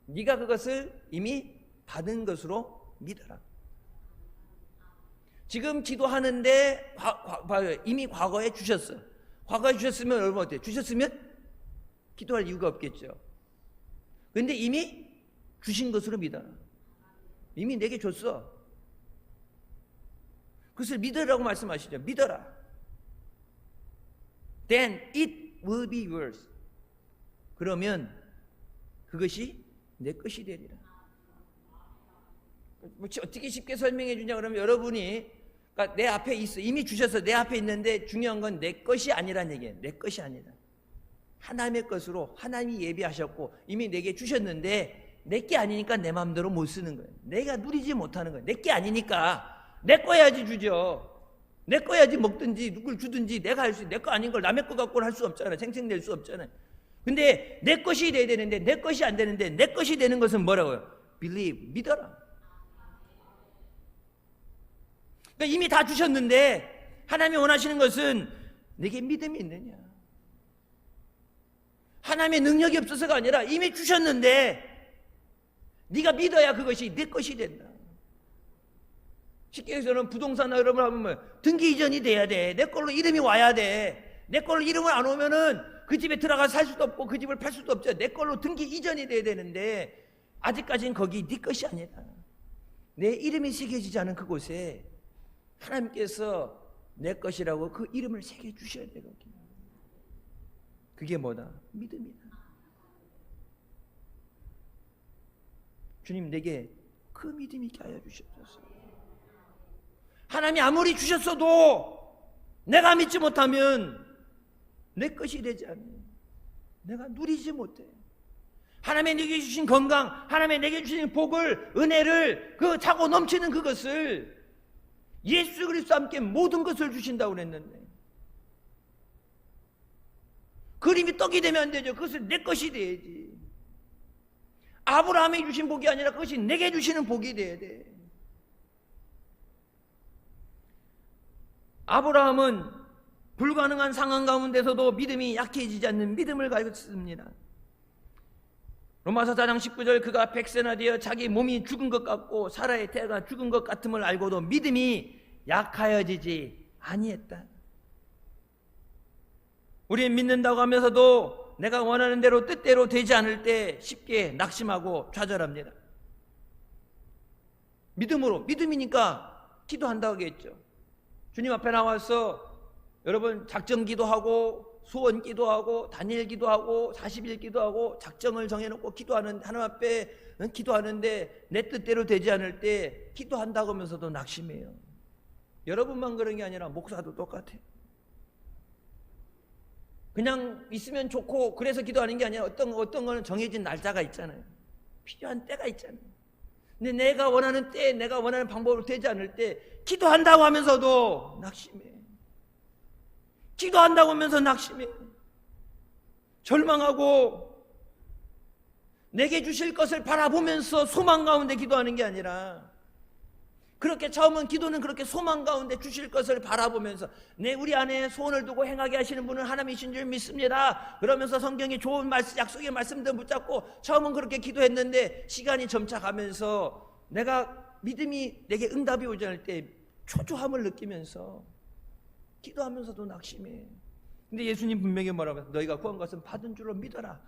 네가 그것을 이미 받은 것으로 믿어라. 지금 기도하는데 이미 과거에 주셨어. 과거에 주셨으면 여러분 어때요? 주셨으면 기도할 이유가 없겠죠. 그런데 이미 주신 것으로 믿어라. 이미 내게 줬어. 그것을 믿으라고 말씀하시죠. 믿어라. Then it will be yours. 그러면 그것이 내 것이 되리라. 어떻게 쉽게 설명해 주냐 그러면 여러분이 그러니까 내 앞에 있어. 이미 주셔서 내 앞에 있는데 중요한 건 내 것이 아니란 얘기예요. 내 것이 아니다. 하나님의 것으로 하나님이 예비하셨고 이미 내게 주셨는데 내게 아니니까 내 마음대로 못 쓰는 거예요. 내가 누리지 못하는 거예요. 내게 아니니까 내 거야지 주죠. 내 거야지 먹든지 누굴 주든지 내가 할 수 내 거 아닌 걸 남의 거 갖고는 할 수 없잖아요. 생생낼 수 없잖아요. 근데 내 것이 돼야 되는데 내 것이 안 되는데 내 것이 되는 것은 뭐라고요? Believe, 믿어라. 그러니까 이미 다 주셨는데 하나님이 원하시는 것은 내게 믿음이 있느냐. 하나님의 능력이 없어서가 아니라 이미 주셨는데 네가 믿어야 그것이 내 것이 된다. 쉽게 해서는 부동산 여러분 하면 등기 이전이 돼야 돼. 내 걸로 이름이 와야 돼. 내 걸로 이름을 안 오면은 그 집에 들어가서 살 수도 없고 그 집을 팔 수도 없죠. 내 걸로 등기 이전이 돼야 되는데 아직까지는 거기 네 것이 아니다. 내 이름이 새겨지지 않은 그곳에 하나님께서 내 것이라고 그 이름을 새겨주셔야 돼. 거기. 그게 뭐다? 믿음이다. 주님 내게 그 믿음 있게 하여 주시옵소서. 하나님이 아무리 주셨어도 내가 믿지 못하면 내 것이 되지 않아요. 내가 누리지 못해. 하나님의 내게 주신 건강, 하나님의 내게 주신 복을, 은혜를, 그 차고 넘치는 그것을 예수 그리스도와 함께 모든 것을 주신다고 그랬는데 그림이 떡이 되면 안 되죠. 그것은 내 것이 돼야지. 아브라함이 주신 복이 아니라 그것이 내게 주시는 복이 돼야 돼. 아브라함은 불가능한 상황 가운데서도 믿음이 약해지지 않는 믿음을 가졌습니다. 로마서 4장 19절 그가 백세나 되어 자기 몸이 죽은 것 같고 사라의 태가 죽은 것 같음을 알고도 믿음이 약하여지지 아니했다. 우리는 믿는다고 하면서도 내가 원하는 대로 뜻대로 되지 않을 때 쉽게 낙심하고 좌절합니다. 믿음으로, 믿음이니까 기도한다고 하겠죠. 주님 앞에 나와서 여러분 작정 기도하고 소원 기도하고 다니엘 기도하고 40일 기도하고 작정을 정해놓고 기도하는 하나님 앞에 기도하는데 내 뜻대로 되지 않을 때 기도한다고 하면서도 낙심해요. 여러분만 그런 게 아니라 목사도 똑같아요. 그냥 있으면 좋고 그래서 기도하는 게 아니라 어떤 거는 정해진 날짜가 있잖아요. 필요한 때가 있잖아요. 근데 내가 원하는 때 내가 원하는 방법으로 되지 않을 때 기도한다고 하면서도 낙심해. 기도한다고 하면서 낙심해. 절망하고 내게 주실 것을 바라보면서 소망 가운데 기도하는 게 아니라 그렇게 처음은 기도는 그렇게 소망 가운데 주실 것을 바라보면서 우리 안에 소원을 두고 행하게 하시는 분은 하나님이신 줄 믿습니다. 그러면서 성경에 좋은 말씀, 약속의 말씀들 붙잡고 처음은 그렇게 기도했는데 시간이 점차 가면서 내가 믿음이 내게 응답이 오지 않을 때 초조함을 느끼면서 기도하면서도 낙심해. 근데 예수님 분명히 뭐라고 해요? 너희가 구한 것은 받은 줄로 믿어라.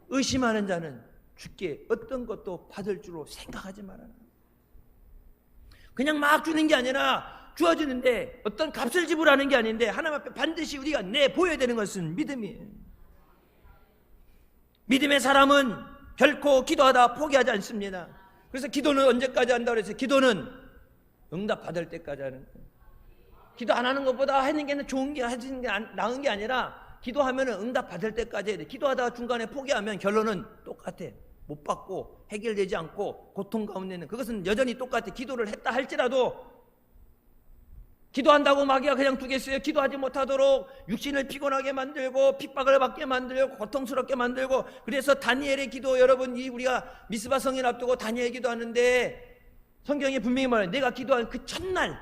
의심하는 자는 주께 어떤 것도 받을 줄로 생각하지 말아라. 그냥 막 주는 게 아니라 주어지는데 어떤 값을 지불하는 게 아닌데 하나님 앞에 반드시 우리가 내보여야 되는 것은 믿음이에요. 믿음의 사람은 결코 기도하다 포기하지 않습니다. 그래서 기도는 언제까지 한다고 그랬어요? 기도는 응답 받을 때까지 하는 거예요. 기도 안 하는 것보다 하는 게 좋은 게 하는 게 나은 게 아니라 기도하면 응답 받을 때까지 해야 돼. 기도하다가 중간에 포기하면 결론은 똑같아. 못 받고 해결되지 않고 고통 가운데는 그것은 여전히 똑같아. 기도를 했다 할지라도 기도한다고 마귀가 그냥 두겠어요? 기도하지 못하도록 육신을 피곤하게 만들고 핍박을 받게 만들고 고통스럽게 만들고 그래서 다니엘의 기도 여러분 우리가 미스바 성인 앞두고 다니엘 기도하는데 성경에 분명히 말해요. 내가 기도한 그 첫날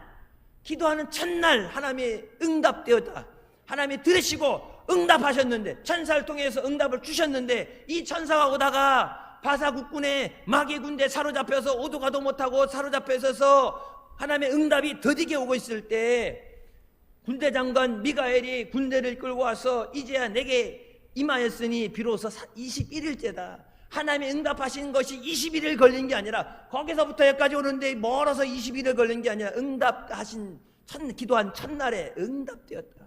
기도하는 첫날 하나님이 응답되었다. 하나님이 들으시고 응답하셨는데 천사를 통해서 응답을 주셨는데 이 천사가 오다가 바사 국군의 마귀 군대에 사로잡혀서 오도 가도 못하고 사로잡혀 있어서 하나님의 응답이 더디게 오고 있을 때 군대 장관 미가엘이 군대를 끌고 와서 이제야 내게 임하였으니 비로소 21일째다. 하나님의 응답하신 것이 21일 걸린 게 아니라 거기서부터 여기까지 오는데 멀어서 21일 걸린 게 아니라 응답하신 기도한 첫날에 응답되었다.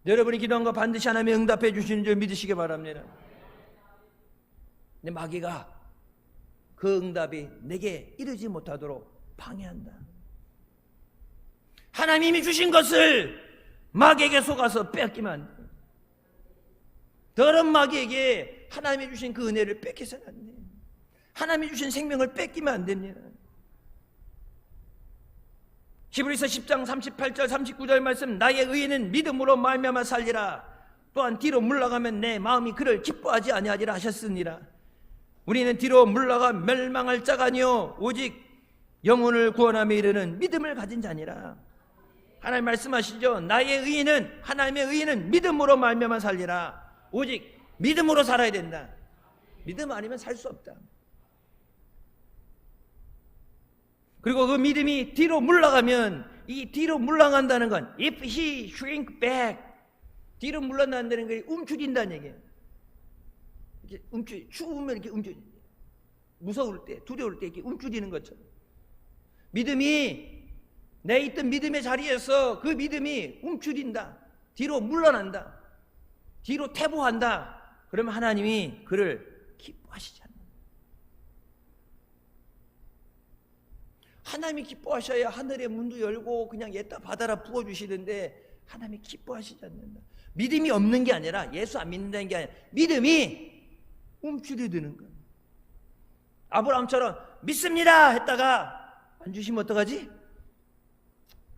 여러분이 기도한 거 반드시 하나님이 응답해 주시는 줄 믿으시기 바랍니다. 근데 마귀가 그 응답이 내게 이르지 못하도록 방해한다. 하나님이 주신 것을 마귀에게 속아서 뺏기면 안 돼. 더러운 마귀에게 하나님이 주신 그 은혜를 뺏기서는 안 돼. 하나님이 주신 생명을 뺏기면 안 됩니다. 히브리서 10장 38절 39절 말씀 나의 의인은 믿음으로 말미암아 살리라. 또한 뒤로 물러가면 내 마음이 그를 기뻐하지 아니하리라 하셨으니라. 우리는 뒤로 물러가 멸망할 자가 아니요 오직 영혼을 구원함에 이르는 믿음을 가진 자니라. 하나님 말씀하시죠. 나의 의인은 하나님의 의인은 믿음으로 말미암아 살리라. 오직 믿음으로 살아야 된다. 믿음 아니면 살 수 없다. 그리고 그 믿음이 뒤로 물러가면 이 뒤로 물러간다는 건 if he shrink back 뒤로 물러난다는 게 움츠린다는 얘기예요. 이렇게 추우면 이렇게 움츠리 무서울 때 두려울 때 이렇게 움츠리는 것처럼 믿음이 내 있던 믿음의 자리에서 그 믿음이 움츠린다. 뒤로 물러난다. 뒤로 퇴보한다. 그러면 하나님이 그를 기뻐하시지 않는다. 하나님이 기뻐하셔야 하늘의 문도 열고 그냥 예따 받아라 부어주시는데 하나님이 기뻐하시지 않는다. 믿음이 없는 게 아니라 예수 안 믿는다는 게 아니라 믿음이 움츠러드는 거예요. 아브라함처럼 믿습니다 했다가 안 주시면 어떡하지?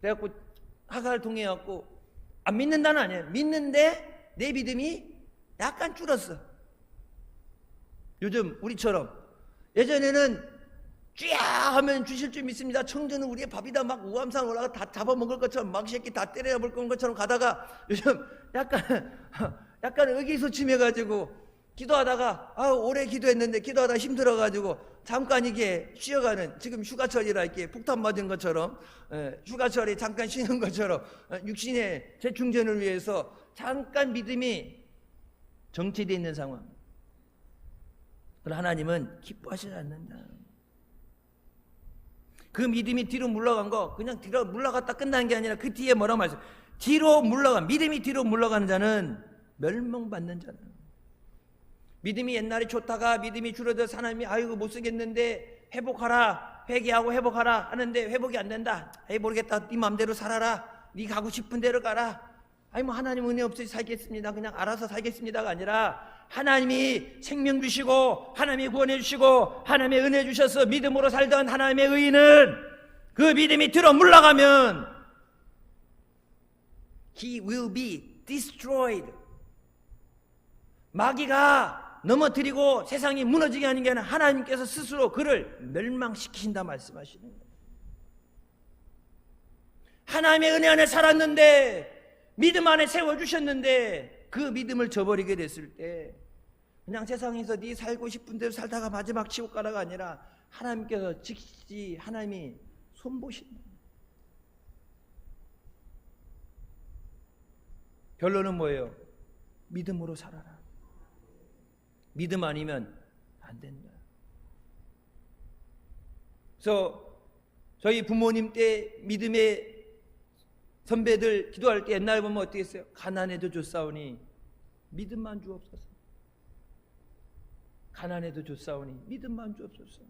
그래갖고 하갈을 통해 갖고 안 믿는다는 아니에요. 믿는데 내 믿음이 약간 줄었어. 요즘 우리처럼 예전에는 쥐야 하면 주실 줄 믿습니다. 청주는 우리의 밥이다. 막 우암산 올라가 다 잡아먹을 것처럼 막 새끼 다 때려볼 것처럼 가다가 요즘 약간 의기소침해가지고 기도하다가 오래 기도했는데 기도하다 힘들어가지고 잠깐 이게 쉬어가는, 지금 휴가철이라 이렇게 폭탄 맞은 것처럼 휴가철에 잠깐 쉬는 것처럼 육신의 재충전을 위해서 잠깐 믿음이 정체되어 있는 상황. 그러나 하나님은 기뻐하시지 않는다. 그 믿음이 뒤로 물러간 거 그냥 뒤로 물러갔다 끝나는 게 아니라 그 뒤에 뭐라고 말했어요? 뒤로 물러간, 믿음이 뒤로 물러가는 자는 멸망받는 자다. 믿음이 옛날에 좋다가 믿음이 줄어들어서 하나님이 아이고 못 쓰겠는데 회복하라, 회개하고 회복하라 하는데 회복이 안 된다. 에이 모르겠다, 네 마음대로 살아라, 네 가고 싶은 대로 가라. 아니 뭐 하나님 은혜 없이 살겠습니다, 그냥 알아서 살겠습니다가 아니라 하나님이 생명 주시고 하나님이 구원해 주시고 하나님의 은혜 주셔서 믿음으로 살던 하나님의 의인은 그 믿음이 들어 물러가면 He will be destroyed. 마귀가 넘어뜨리고 세상이 무너지게 하는 게 아니라 하나님께서 스스로 그를 멸망시키신다 말씀하시는 거예요. 하나님의 은혜 안에 살았는데 믿음 안에 세워주셨는데 그 믿음을 저버리게 됐을 때 그냥 세상에서 네 살고 싶은 대로 살다가 마지막 지옥 가라가 아니라 하나님께서 즉시 하나님이 손보신다. 결론은 뭐예요? 믿음으로 살아라. 믿음 아니면 안 된다. 그래서 저희 부모님 때 믿음의 선배들 기도할 때 옛날에 보면 어떻게 했어요? 가난해도 줬사오니 믿음만 주옵소서. 가난해도 줬사오니 믿음만 주옵소서.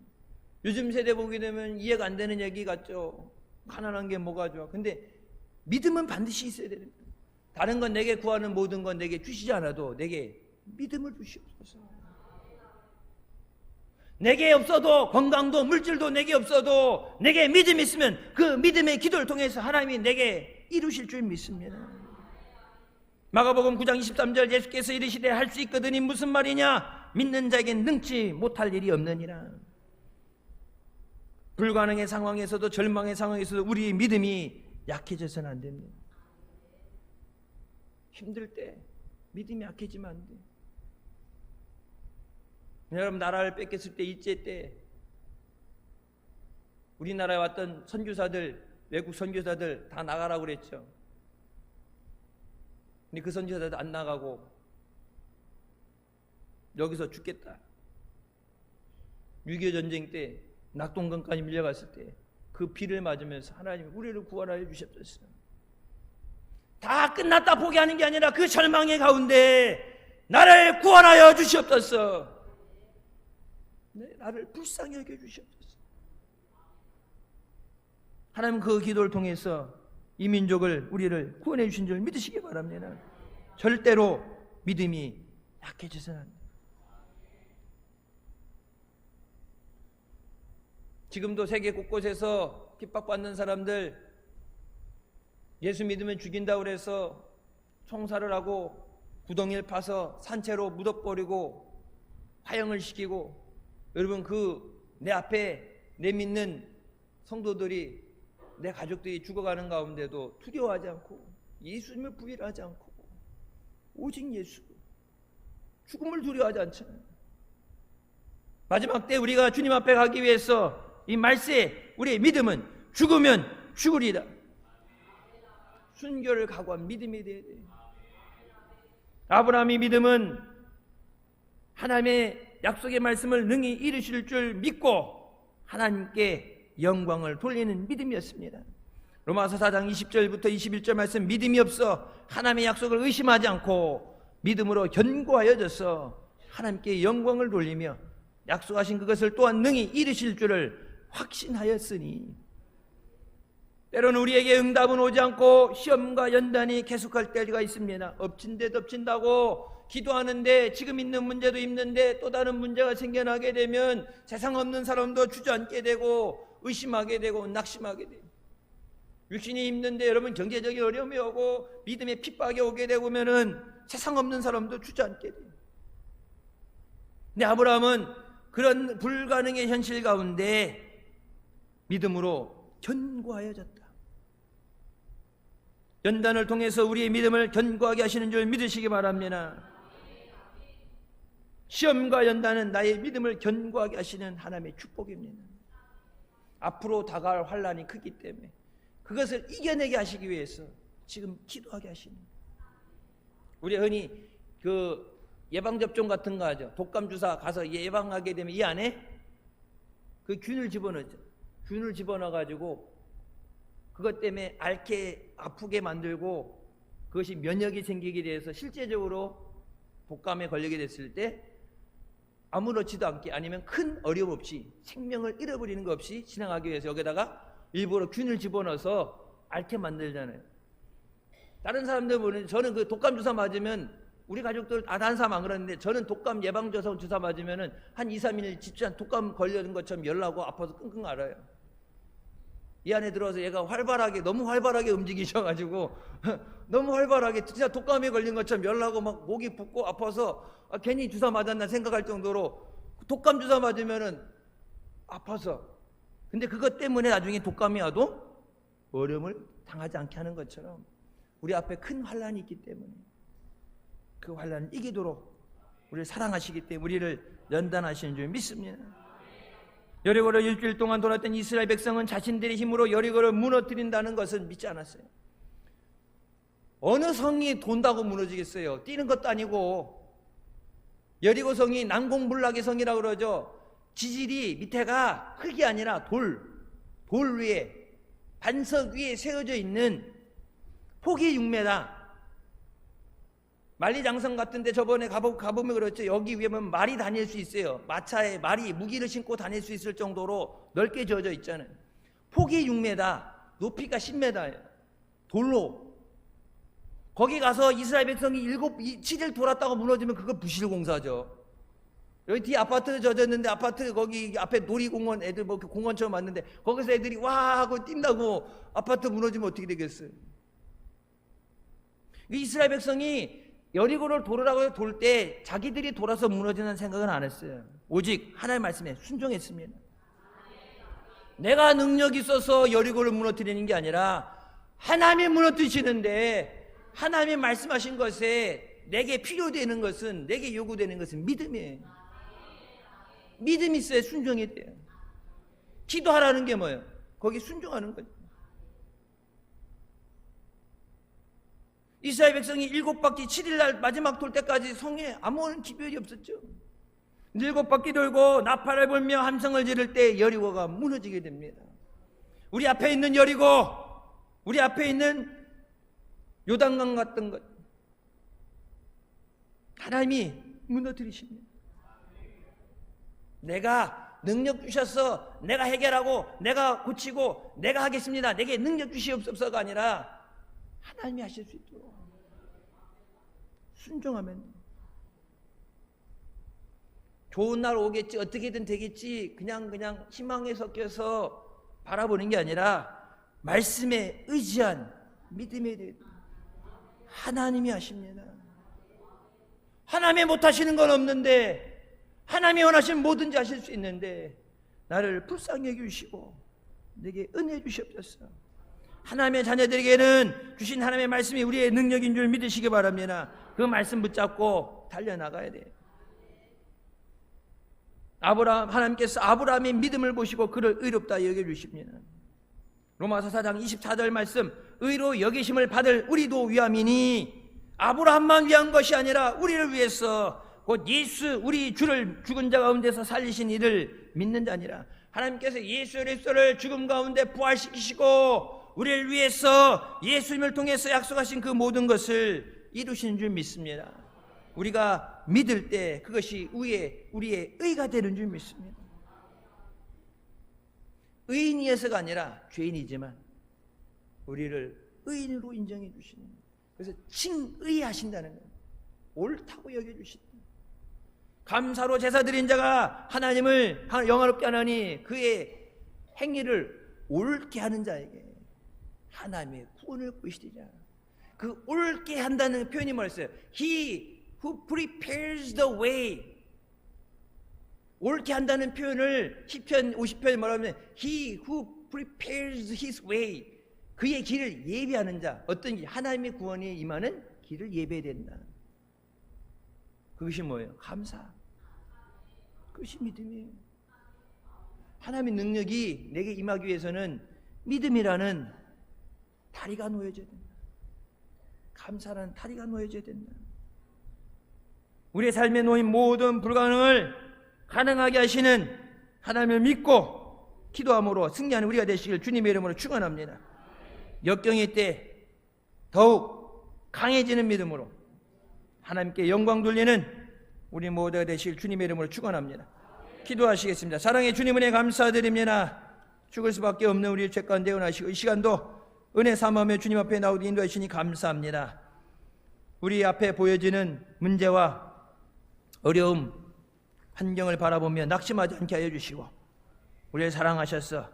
요즘 세대 보게 되면 이해가 안 되는 얘기 같죠. 가난한 게 뭐가 좋아. 근데 믿음은 반드시 있어야 됩니다. 다른 건 내게 구하는 모든 건 내게 주시지 않아도 내게 믿음을 주시옵소서. 내게 없어도 건강도 물질도 내게 없어도 내게 믿음이 있으면 그 믿음의 기도를 통해서 하나님이 내게 이루실 줄 믿습니다. 마가복음 9장 23절 예수께서 이르시되 할 수 있거든이 무슨 말이냐? 믿는 자에겐 능치 못할 일이 없느니라. 불가능의 상황에서도 절망의 상황에서도 우리의 믿음이 약해져서는 안 됩니다. 힘들 때 믿음이 약해지면 안 돼. 여러분 나라를 뺏겼을 때 일제 때 우리나라에 왔던 선교사들, 외국 선교사들 다 나가라고 그랬죠. 근데 그 선교사들 안 나가고 여기서 죽겠다. 6.25 전쟁 때 낙동강까지 밀려갔을 때 그 비를 맞으면서 하나님이 우리를 구원하여 주셨어요. 다 끝났다 포기하는 게 아니라 그 절망의 가운데 나를 구원하여 주시옵소서. 나를 불쌍히 여겨 주시옵소서. 하나님 그 기도를 통해서 이 민족을 우리를 구원해 주신 줄 믿으시기 바랍니다. 절대로 믿음이 약해져서는 안 됩니다. 지금도 세계 곳곳에서 핍박받는 사람들 예수 믿으면 죽인다고 그래서 총살을 하고 구덩이를 파서 산채로 묻어버리고 화형을 시키고, 여러분 그 내 앞에 내 믿는 성도들이 내 가족들이 죽어가는 가운데도 두려워하지 않고 예수님을 부인하지 않고 오직 예수, 죽음을 두려워하지 않잖아요. 마지막 때 우리가 주님 앞에 가기 위해서 이 말세에 우리의 믿음은 죽으면 죽으리라. 순교를 각오한 믿음이 돼야 돼요. 아브라함의 믿음은 하나님의 약속의 말씀을 능히 이루실 줄 믿고 하나님께 영광을 돌리는 믿음이었습니다. 로마서 4장 20절부터 21절 말씀, 믿음이 없어 하나님의 약속을 의심하지 않고 믿음으로 견고하여져서 하나님께 영광을 돌리며 약속하신 그것을 또한 능히 이루실 줄을 확신하였으니 때로는 우리에게 응답은 오지 않고 시험과 연단이 계속할 때가 있습니다. 엎친 데 덮친다고 기도하는데 지금 있는 문제도 있는데 또 다른 문제가 생겨나게 되면 세상 없는 사람도 주저앉게 되고 의심하게 되고 낙심하게 돼요. 육신이 힘든데 여러분 경제적인 어려움이 오고 믿음의 핍박이 오게 되면은 세상 없는 사람도 주저앉게 돼요. 근데 아브라함은 그런 불가능의 현실 가운데 믿음으로 견고하여졌다. 연단을 통해서 우리의 믿음을 견고하게 하시는 줄 믿으시기 바랍니다. 시험과 연단은 나의 믿음을 견고하게 하시는 하나님의 축복입니다. 앞으로 다가올 환난이 크기 때문에 그것을 이겨내게 하시기 위해서 지금 기도하게 하시는 거예요. 우리 흔히 그 예방접종 같은 거 하죠. 독감주사 가서 예방하게 되면 이 안에 그 균을 집어넣죠. 균을 집어넣어가지고 그것 때문에 앓게 아프게 만들고 그것이 면역이 생기게 돼서 실제적으로 독감에 걸리게 됐을 때 아무렇지도 않게 아니면 큰 어려움 없이 생명을 잃어버리는 것 없이 진행하기 위해서 여기다가 일부러 균을 집어넣어서 앓게 만들잖아요. 다른 사람들 보는 저는 그 독감 주사 맞으면 우리 가족들 다른 사람 안 그러는데 저는 독감 예방주사 주사 맞으면은 한 2, 3일 집중 독감 걸려는 것처럼 열나고 아파서 끙끙 앓아요. 이 안에 들어와서 얘가 활발하게 너무 활발하게 움직이셔가지고 너무 활발하게 진짜 독감에 걸린 것처럼 열나고 막 목이 붓고 아파서 괜히 주사 맞았나 생각할 정도로 독감 주사 맞으면은 아파서 근데 그것 때문에 나중에 독감이 와도 어려움을 당하지 않게 하는 것처럼 우리 앞에 큰 환난이 있기 때문에 그 환난을 이기도록 우리를 사랑하시기 때문에 우리를 연단하시는 줄 믿습니다. 여리고를 일주일 동안 돌았던 이스라엘 백성은 자신들의 힘으로 여리고를 무너뜨린다는 것을 믿지 않았어요. 어느 성이 돈다고 무너지겠어요? 뛰는 것도 아니고. 여리고 성이 난공불락의 성이라고 그러죠. 지질이 밑에가 흙이 아니라 돌 위에 반석 위에 세워져 있는 폭이 6m. 만리장성 같은데 저번에 가보면 그렇죠. 여기 위에 보면 말이 다닐 수 있어요. 마차에 말이 무기를 신고 다닐 수 있을 정도로 넓게 지어져 있잖아요. 폭이 6m, 높이가 10m예요. 돌로. 거기 가서 이스라엘 백성이 7일 돌았다고 무너지면 그거 부실공사죠. 여기 뒤에 아파트 젖었는데 아파트 거기 앞에 놀이공원 애들 뭐 공원처럼 왔는데 거기서 애들이 와 하고 뛴다고 아파트 무너지면 어떻게 되겠어요? 이스라엘 백성이 여리고를 돌으라고 돌 때 자기들이 돌아서 무너지는 생각은 안 했어요. 오직 하나님의 말씀에 순종했습니다. 내가 능력이 있어서 여리고를 무너뜨리는 게 아니라 하나님이 무너뜨리시는데 하나님이 말씀하신 것에 내게 필요되는 것은 내게 요구되는 것은 믿음이에요. 믿음이 있어야 순종이 돼요. 기도하라는 게 뭐예요? 거기 순종하는 거죠. 이스라엘 백성이 7바퀴 7일날 마지막 돌 때까지 성에 아무런 기별이 없었죠. 7바퀴 돌고 나팔을 불며 함성을 지를 때 여리고가 무너지게 됩니다. 우리 앞에 있는 여리고, 우리 앞에 있는 요단강 같은 것 하나님이 무너뜨리십니다. 내가 능력 주셔서 내가 해결하고 내가 고치고 내가 하겠습니다. 내게 능력 주시옵소서가 아니라 하나님이 하실 수 있도록 순종하면 좋은 날 오겠지 어떻게든 되겠지 그냥 희망에 섞여서 바라보는 게 아니라 말씀에 의지한 믿음에 대해 하나님이 하십니다. 하나님이 못하시는 건 없는데 하나님이 원하시면 뭐든지 하실 수 있는데 나를 불쌍히 여기시고 내게 은혜 주시옵소서. 하나님의 자녀들에게는 주신 하나님의 말씀이 우리의 능력인 줄 믿으시기 바랍니다. 그 말씀 붙잡고 달려나가야 돼요. 하나님께서 아브라함의 믿음을 보시고 그를 의롭다 여겨주십니다. 로마서 4장 24절 말씀, 의로 여기심을 받을 우리도 위함이니 아브라함만 위한 것이 아니라 우리를 위해서 곧 예수 우리 주를 죽은 자 가운데서 살리신 이를 믿는 자니라. 하나님께서 예수 그리스도를 죽음 가운데 부활시키시고 우리를 위해서 예수님을 통해서 약속하신 그 모든 것을 이루시는 줄 믿습니다. 우리가 믿을 때 그것이 우리의 의가 되는 줄 믿습니다. 의인이어서가 아니라 죄인이지만 우리를 의인으로 인정해 주시는 거예요. 그래서 칭의하신다는 거예요. 옳다고 여겨주신다. 감사로 제사 드린 자가 하나님을 영화롭게 하나니 그의 행위를 옳게 하는 자에게 하나님의 구원을 보이시리라. 그 옳게 한다는 표현이 뭐였어요? He who prepares the way. 옳게 한다는 표현을 시편 50편에 말하면 He who prepares his way. 그의 길을 예비하는 자. 어떤 길? 하나님의 구원이 임하는 길을 예배해야 된다. 그것이 뭐예요? 감사. 그것이 믿음이에요. 하나님의 능력이 내게 임하기 위해서는 믿음이라는 다리가 놓여져야 된다. 감사라는 다리가 놓여져야 된다. 우리의 삶에 놓인 모든 불가능을 가능하게 하시는 하나님을 믿고 기도함으로 승리하는 우리가 되시길 주님의 이름으로 축원합니다. 역경의 때 더욱 강해지는 믿음으로 하나님께 영광 돌리는 우리 모두가 되시길 주님의 이름으로 축원합니다. 기도하시겠습니다. 사랑의 주님 은혜 감사드립니다. 죽을 수밖에 없는 우리 죄 가운데 은하시고 이 시간도 은혜 삼하며 주님 앞에 나오게 인도해 주시니 감사합니다. 우리 앞에 보여지는 문제와 어려움, 환경을 바라보며 낙심하지 않게 하여 주시고 우리를 사랑하셔서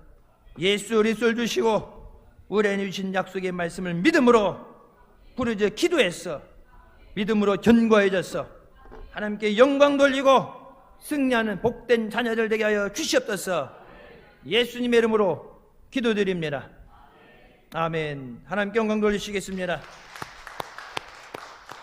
예수 그리스도를 주시고 우리에게 주신 약속의 말씀을 믿음으로 부르짖어 기도했어 믿음으로 견고해졌어 하나님께 영광 돌리고 승리하는 복된 자녀들 되게 하여 주시옵소서. 예수님의 이름으로 기도드립니다. 아멘. 하나님께 영광 돌리시겠습니다.